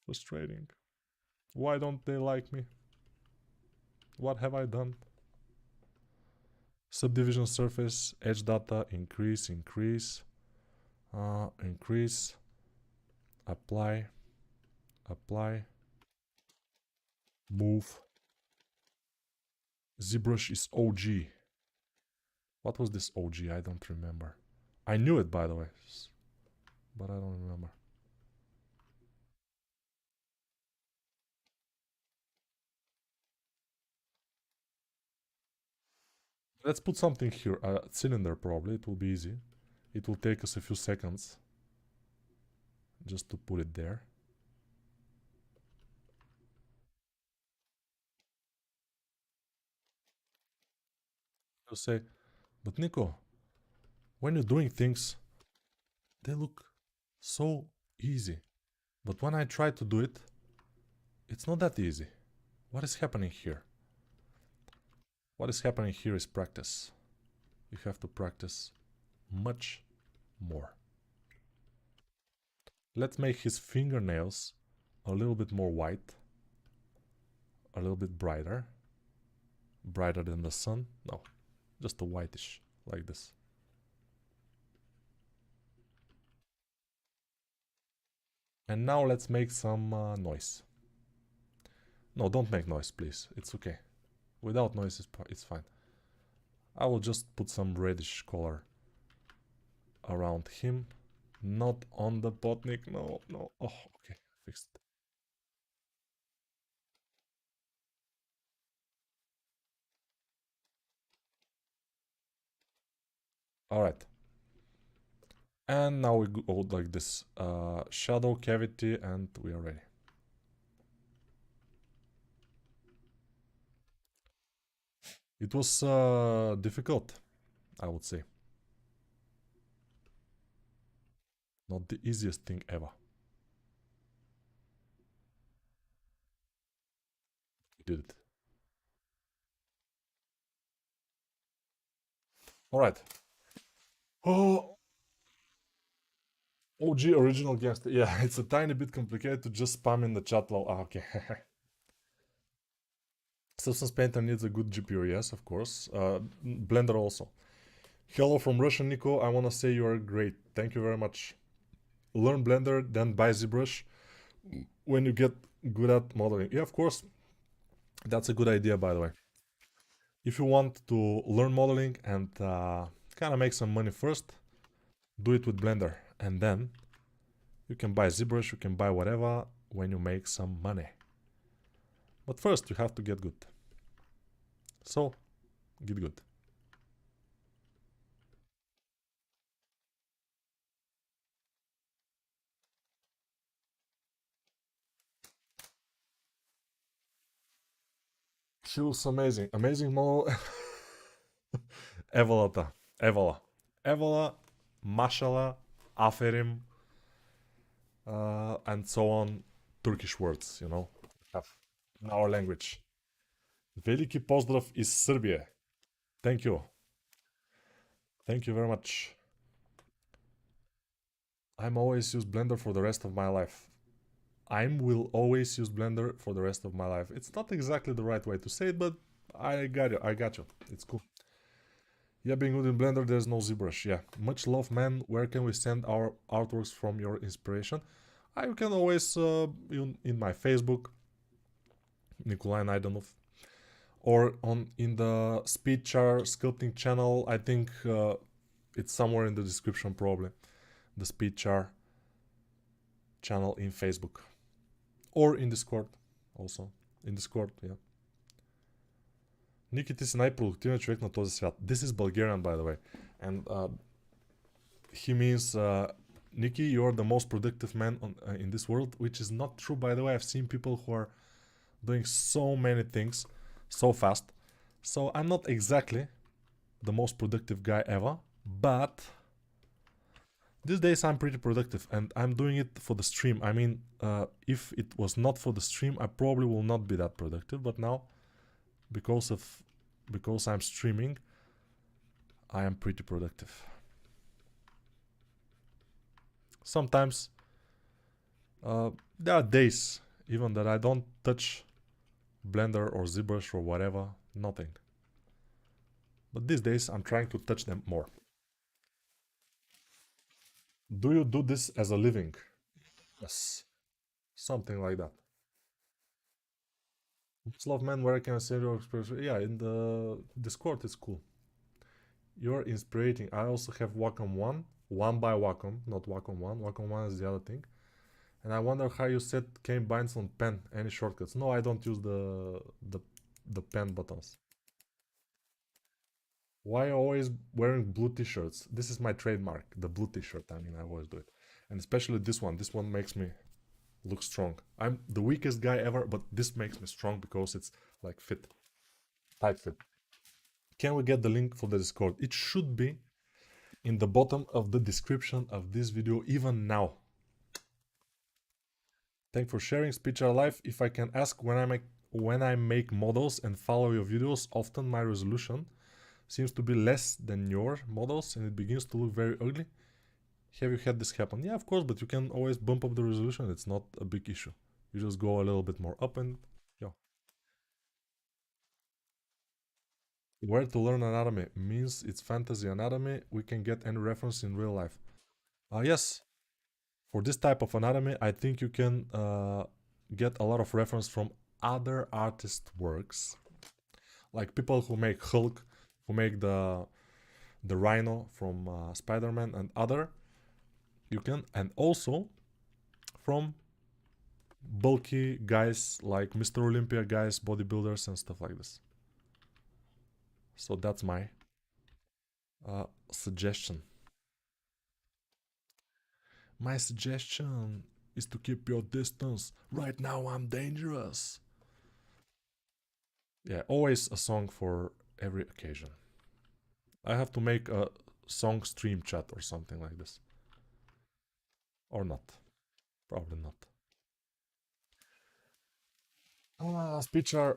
frustrating. Why don't they like me? What have I done? Subdivision surface, edge data, increase, increase, increase, apply, apply, move. ZBrush is OG. What was this OG? I don't remember. I knew it, by the way, but I don't remember. Let's put something here. A cylinder, probably. It will be easy. It will take us a few seconds just to put it there. You'll say, but Nico, when you're doing things, they look so easy. But when I try to do it, it's not that easy. What is happening here? What is happening here is practice. You have to practice much more. Let's make his fingernails a little bit more white. A little bit brighter. Brighter than the sun. No, just a whitish, like this. And now let's make some noise. No, don't make noise, please. It's okay. Without noise, it's fine. I will just put some reddish color around him. Not on the botnik. No, no. Oh, okay. Fixed it. Alright. And now we go like this. Shadow, cavity, and we are ready. It was difficult, I would say. Not the easiest thing ever. We did it. Alright. Oh, OG original gangster. Yeah, it's a tiny bit complicated to just spam in the chat lol. Ah, okay. Substance Painter needs a good GPU, yes, of course. Blender also. Hello from Russia, Nico. I want to say you are great. Thank you very much. Learn Blender, then buy ZBrush when you get good at modeling. Yeah, of course. That's a good idea, by the way. If you want to learn modeling and kind of make some money first, do it with Blender. And then you can buy ZBrush, you can buy whatever when you make some money. But first, you have to get good. So, get good. She looks amazing. Amazing model. Evolata. Evola. Evola, mashallah, aferim, and so on. Turkish words, you know, have in our language. Veliki pozdrav iz Serbia. Thank you. Thank you very much. I'm always use Blender for the rest of my life. I will always use Blender for the rest of my life. It's not exactly the right way to say it, but I got you. I got you. It's cool. Yeah, being good in Blender, there's no ZBrush. Yeah. Much love, man. Where can we send our artworks from your inspiration? You can always in my Facebook, Nikolai Naidanov, or in the Speedchar sculpting channel. I think it's somewhere in the description, probably. The Speedchar channel in Facebook. Or in Discord, also. In Discord, yeah. Ники, ти си най-продуктивният човек на този свят. This is Bulgarian, by the way. And he means, Nikki, you're the most productive man in this world, which is not true, by the way. I've seen people who are doing so many things so fast. So I'm not exactly the most productive guy ever, but these days I'm pretty productive and I'm doing it for the stream. I mean, if it was not for the stream, I probably will not be that productive, but now because I'm streaming, I am pretty productive. Sometimes there are days even that I don't touch Blender or ZBrush or whatever, nothing. But these days I'm trying to touch them more. Do you do this as a living? Yes. Something like that. Love man, where can I see your expression? Yeah, in the Discord it's cool. You're inspiring. I also have Wacom 1 by Wacom, not Wacom 1. Wacom 1 is the other thing. And I wonder how you set cane binds on pen. Any shortcuts? No, I don't use the pen buttons. Why always wearing blue t-shirts? This is my trademark, the blue t-shirt. I mean, I always do it. And especially this one. This one makes me look strong. I'm the weakest guy ever, but this makes me strong because it's like fit. Tight fit. Can we get the link for the Discord? It should be in the bottom of the description of this video even now. Thanks for sharing. Speech are live. If I can ask, when I make models and follow your videos, often my resolution seems to be less than your models and it begins to look very ugly. Have you had this happen? Yeah, of course, but you can always bump up the resolution. It's not a big issue. You just go a little bit more up and yeah. Where to learn anatomy means it's fantasy anatomy. We can get any reference in real life. Yes, for this type of anatomy, I think you can get a lot of reference from other artist works, like people who make Hulk, who make the Rhino from Spider-Man and other. You can, and also from bulky guys like Mr. Olympia guys, bodybuilders and stuff like this. So that's my suggestion. My suggestion is to keep your distance. Right now I'm dangerous. Yeah, always a song for every occasion. I have to make a song stream chat or something like this. Or not. Probably not. Speecher,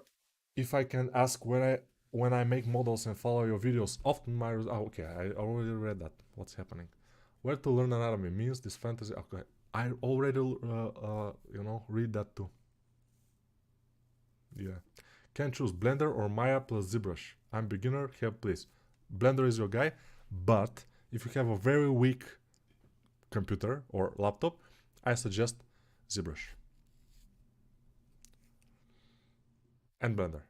if I can ask when I make models and follow your videos, often my okay, I already read that. What's happening? Where to learn anatomy means this fantasy. Okay, I already read that too. Yeah, can choose Blender or Maya plus ZBrush. I'm beginner. Help please. Blender is your guy, but if you have a very weak computer or laptop, I suggest ZBrush and Blender.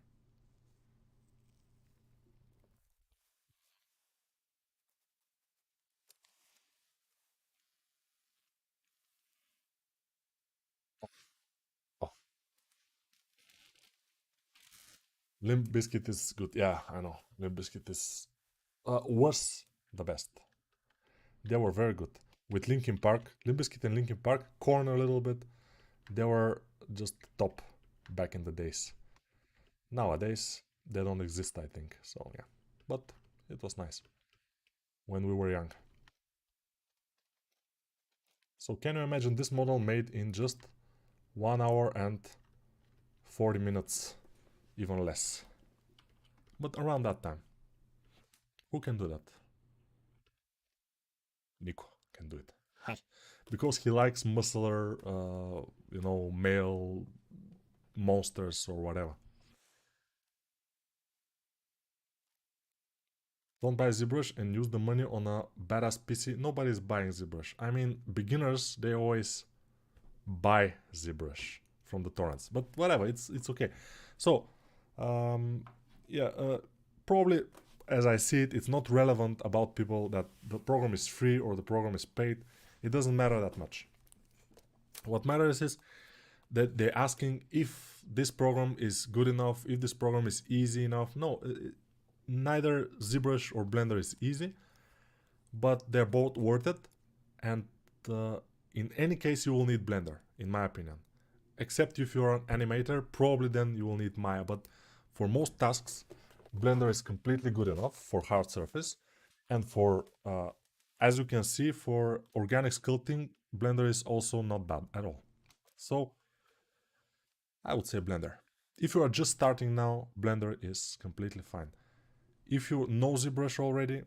Oh, Limp Bizkit is good. Yeah, I know. Limp Bizkit is was the best. They were very good. With Linkin Park, Limp Bizkit and Linkin Park, Korn a little bit, they were just top back in the days. Nowadays, they don't exist, I think. So yeah, but it was nice when we were young. So can you imagine this model made in just 1 hour and 40 minutes, even less? But around that time, who can do that? Nico can do it. Because he likes muscular, male monsters or whatever. Don't buy ZBrush and use the money on a badass PC. Nobody's buying ZBrush. I mean, beginners, they always buy ZBrush from the torrents. But whatever, it's okay. So, probably as I see it, it's not relevant about people that the program is free or the program is paid. It doesn't matter that much. What matters is that they're asking if this program is good enough, if this program is easy enough. No, neither ZBrush or Blender is easy, but they're both worth it. And uh, in any case, you will need Blender, in my opinion. Except if you're an animator, probably then you will need Maya. But for most tasks, Blender is completely good enough for hard surface. And for, as you can see, for organic sculpting, Blender is also not bad at all. So I would say Blender. If you are just starting now, Blender is completely fine. If you know ZBrush already,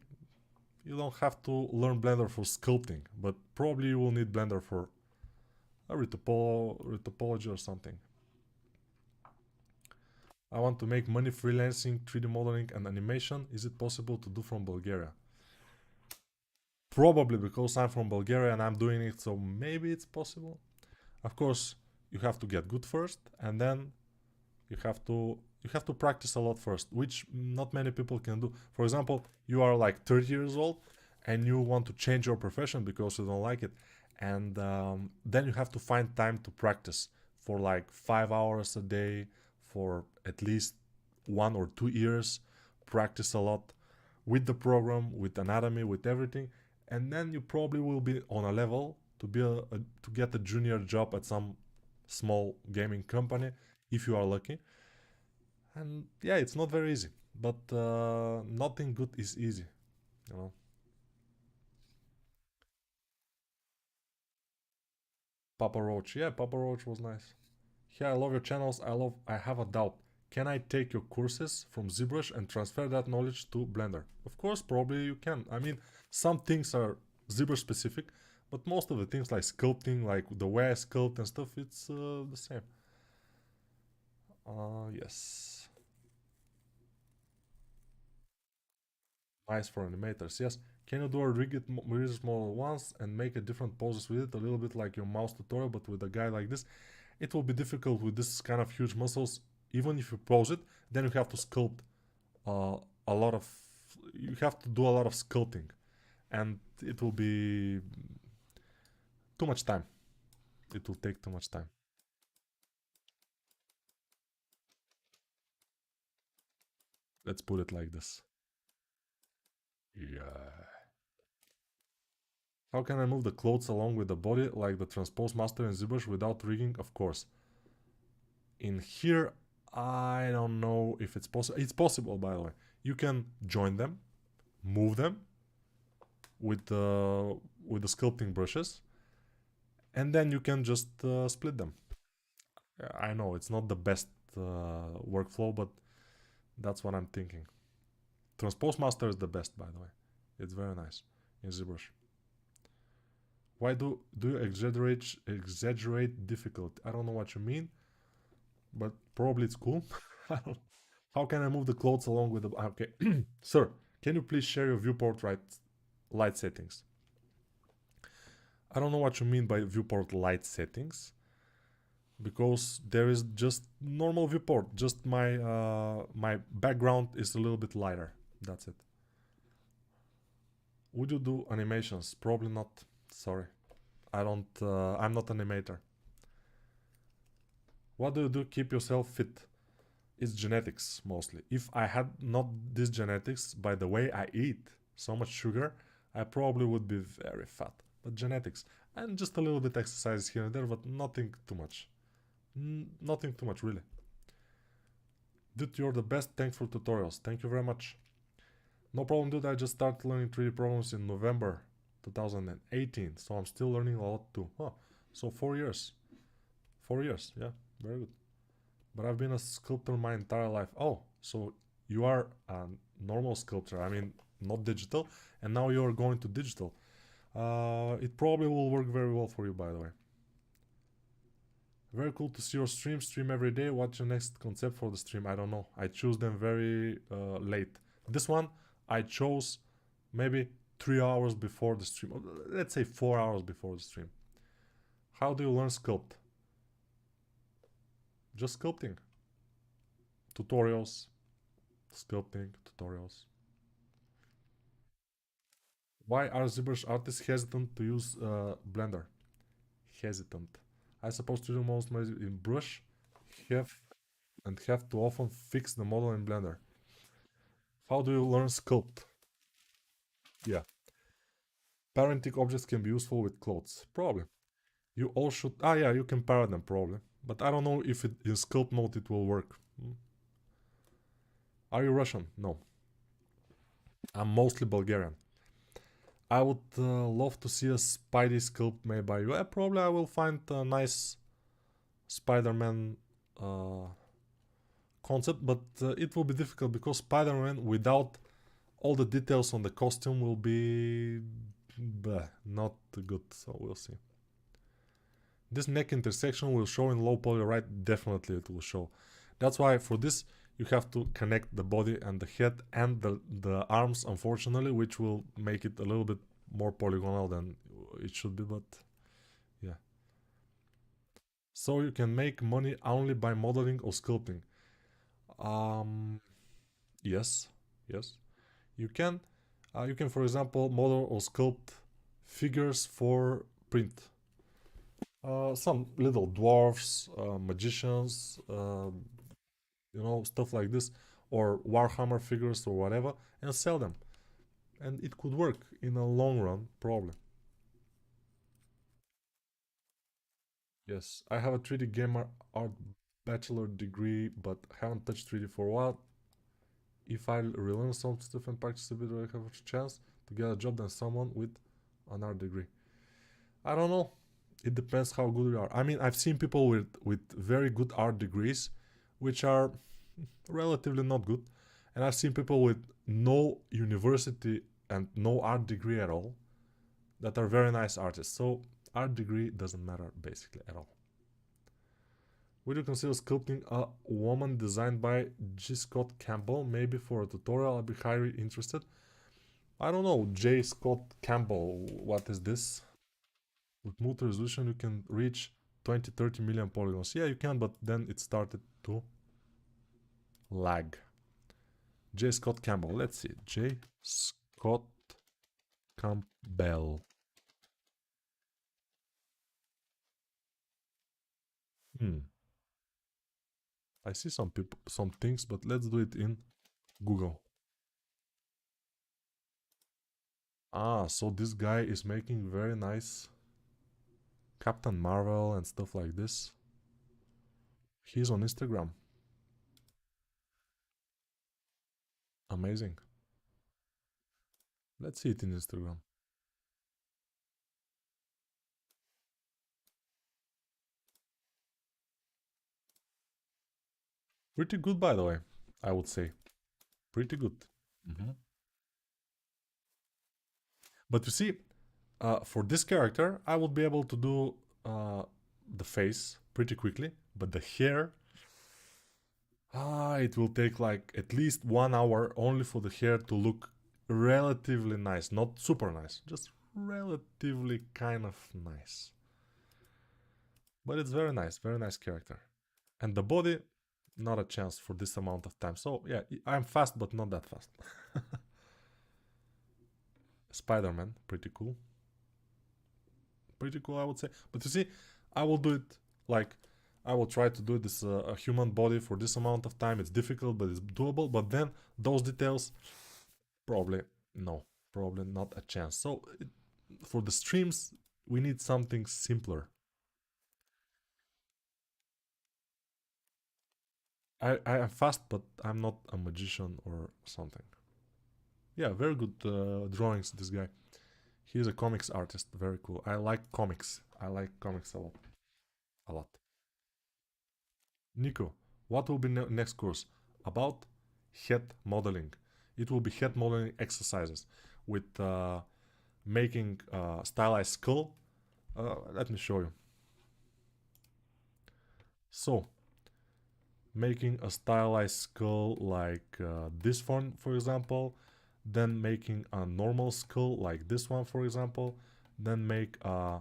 you don't have to learn Blender for sculpting, but probably you will need Blender for a retopology or something. I want to make money freelancing 3D modeling and animation. Is it possible to do from Bulgaria? Probably, because I'm from Bulgaria and I'm doing it, so maybe it's possible. Of course, you have to get good first, and then you have to practice a lot first, which not many people can do. For example, you are like 30 years old and you want to change your profession because you don't like it, and then you have to find time to practice for like 5 hours a day for at least 1 or 2 years. Practice a lot with the program, with anatomy, with everything, and then you probably will be on a level to be to get a junior job at some small gaming company if you are lucky. And yeah, it's not very easy, but nothing good is easy, you know. Papa Roach, yeah, Papa Roach was nice. Yeah, I love your channels. I have a doubt. Can I take your courses from ZBrush and transfer that knowledge to Blender? Of course, probably you can. I mean, some things are ZBrush specific, but most of the things like sculpting, like the way I sculpt and stuff, it's the same. Yes. Nice for animators, yes. Can you do a rigid model once and make a different poses with it? A little bit like your mouse tutorial, but with a guy like this. It will be difficult with this kind of huge muscles. Even if you pose it, then you have to sculpt uh, a lot of... You have to do a lot of sculpting. And it will be too much time. It will take too much time. Let's put it like this. Yeah. How can I move the clothes along with the body like the transpose master in ZBrush without rigging? Of course. In here, I don't know if it's possible. It's possible, by the way. You can join them, move them with the sculpting brushes, and then you can just split them. I know it's not the best workflow, but that's what I'm thinking. Transpose Master is the best, by the way. It's very nice in ZBrush. Why do you exaggerate difficulty? I don't know what you mean, but probably it's cool. How can I move the clothes along with the... Okay. Sir, can you please share your viewport light settings? I don't know what you mean by viewport light settings, because there is just normal viewport. Just my background is a little bit lighter. That's it. Would you do animations? Probably not. Sorry. I don't... I'm not an animator. What do you do keep yourself fit? It's genetics, mostly. If I had not this genetics, by the way I eat so much sugar, I probably would be very fat. But genetics. And just a little bit exercise here and there, but nothing too much. Nothing too much, really. Dude, you're the best. Thanks for tutorials. Thank you very much. No problem, dude. I just started learning 3D programs in November 2018, so I'm still learning a lot too. Huh. So 4 years. 4 years, yeah. Very good. But I've been a sculptor my entire life. Oh, so you are a normal sculptor. I mean, not digital. And now you're going to digital. It probably will work very well for you, by the way. Very cool to see your stream every day. What's your next concept for the stream? I don't know. I choose them very late. This one I chose maybe 3 hours before the stream. Let's say 4 hours before the stream. How do you learn sculpt? Just sculpting. Tutorials. Sculpting tutorials. Why are ZBrush artists hesitant to use Blender? Hesitant. I suppose 3D models made in brush have have to often fix the model in Blender. How do you learn sculpt? Yeah, parenting objects can be useful with clothes. Probably. You all should. Ah, yeah, you can parent them probably, but I don't know if it in sculpt mode it will work. Are you Russian? No, I'm mostly Bulgarian. I would love to see a Spidey sculpt made by you. Probably I will find a nice Spider-Man concept, but it will be difficult because Spider-Man without all the details on the costume will be not good. So we'll see. This neck intersection will show in low poly, right? Definitely it will show. That's why for this you have to connect the body and the head and the arms, unfortunately, which will make it a little bit more polygonal than it should be, but yeah. So you can make money only by modeling or sculpting. Um, yes, yes. You can, for example, model or sculpt figures for print. Some little dwarfs, magicians, stuff like this, or Warhammer figures or whatever, and sell them. And it could work in a long run, probably. Yes, I have a 3D gamer art bachelor degree, but haven't touched 3D for a while. If I relearn some stuff and practice a bit, I have a chance to get a job than someone with an art degree. I don't know. It depends how good you are. I mean, I've seen people with very good art degrees, which are relatively not good, and I've seen people with no university and no art degree at all that are very nice artists. So art degree doesn't matter basically at all. Would you consider sculpting a woman designed by G. Scott Campbell? Maybe for a tutorial, I'd be highly interested. I don't know, J. Scott Campbell, what is this? With multi-resolution you can reach 20-30 million polygons. Yeah, you can, but then it started to lag. J. Scott Campbell, let's see. J. Scott Campbell. I see some people, some things, but let's do it in Google. Ah, so this guy is making very nice Captain Marvel and stuff like this. He's on Instagram. Amazing. Let's see it in Instagram. Pretty good, by the way, I would say. Pretty good. But you see, for this character, I would be able to do the face pretty quickly, but the hair, it will take like at least 1 hour only for the hair to look relatively nice. Not super nice, just relatively kind of nice. But it's very nice character. And the body, not a chance for this amount of time. So yeah, I'm fast, but not that fast. Spider-Man, pretty cool. Pretty cool, I would say. But you see, I will do it like I will try to do this a human body for this amount of time. It's difficult, but it's doable. But then those details, probably no, probably not a chance. So for the streams, we need something simpler. I am fast, but I'm not a magician or something. Yeah, very good drawings, this guy. He's a comics artist, very cool. I like comics. I like comics a lot. A lot. Nico, what will be next course? About head modeling. It will be head modeling exercises with making stylized skull. Let me show you. So, making a stylized skull like this one, for example, then making a normal skull like this one, for example, then make a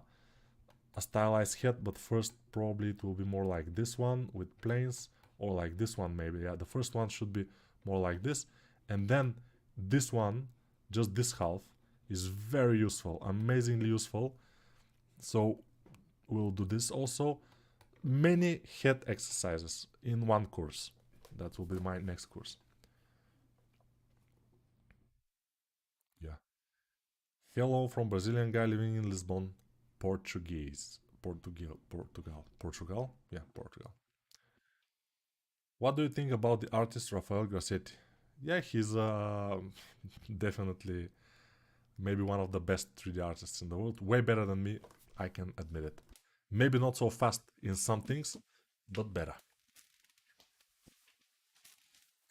stylized head, but first probably it will be more like this one with planes, or like this one maybe. Yeah, the first one should be more like this, and then this one, just this half, is very useful, amazingly useful. So we'll do this also. many head exercises in one course. That will be my next course. Yeah. Hello from Brazilian guy living in Lisbon, Portuguese. Portugal? Yeah, Portugal. What do you think about the artist Rafael Grassetti? Yeah, he's definitely maybe one of the best 3D artists in the world. Way better than me, I can admit it. Maybe not so fast in some things, but better.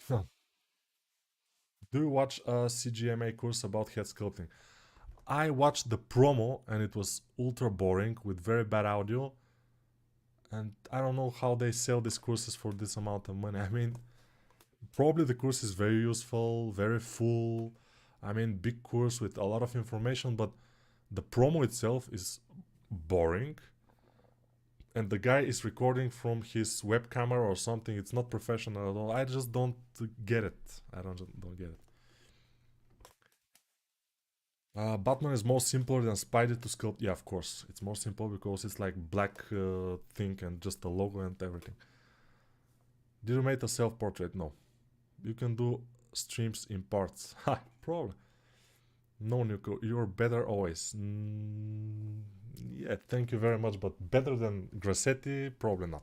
Do you watch a CGMA course about head sculpting? I watched the promo and it was ultra boring with very bad audio. And I don't know how they sell these courses for this amount of money. I mean, probably the course is very useful, very full. I mean, big course with a lot of information, but the promo itself is boring. And the guy is recording from his web camera or something. It's not professional at all. I just don't get it. I don't get it. Batman is more simpler than Spidey to sculpt. Yeah, of course. It's more simple because it's like black thing and just a logo and everything. Did you make a self-portrait? No. You can do streams in parts. Ha, probably. No, Nico, you're better always. Yeah, thank you very much, but better than Grassetti? Probably not.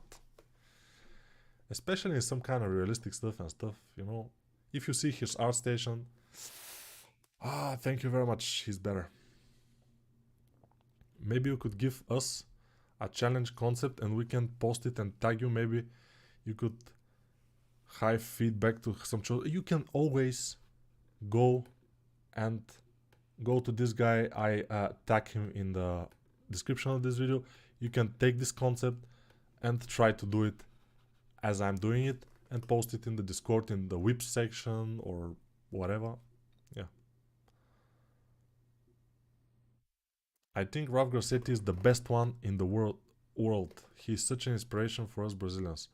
Especially in some kind of realistic stuff and stuff, you know. If you see his art station, thank you very much, he's better. Maybe you could give us a challenge concept and we can post it and tag you. Maybe you could have feedback to some show. You can always go and go to this guy. I tag him in the description of this video. You can take this concept and try to do it as I'm doing it and post it in the Discord in the whip section or whatever. Yeah. I think Ralph Grossetti is the best one in the world. He's such an inspiration for us Brazilians.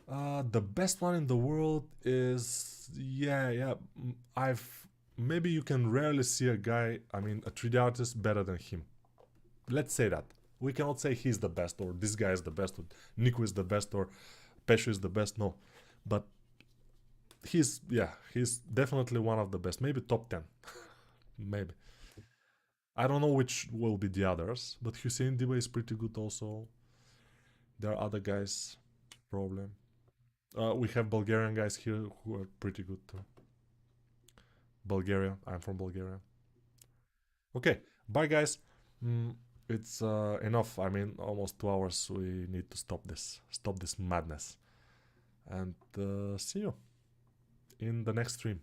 The best one in the world is yeah. I've maybe you can rarely see a guy, I mean a 3D artist better than him. Let's say that. We cannot say he's the best or this guy is the best or Nico is the best or Pesho is the best. No, but he's definitely one of the best. Maybe top 10. Maybe. I don't know which will be the others, but Hussein Diba is pretty good also. There are other guys, probably. We have Bulgarian guys here who are pretty good too. Bulgaria. I'm from Bulgaria. Okay, bye guys. It's enough. I mean, almost 2 hours. We need to stop this. Stop this madness. And see you in the next stream.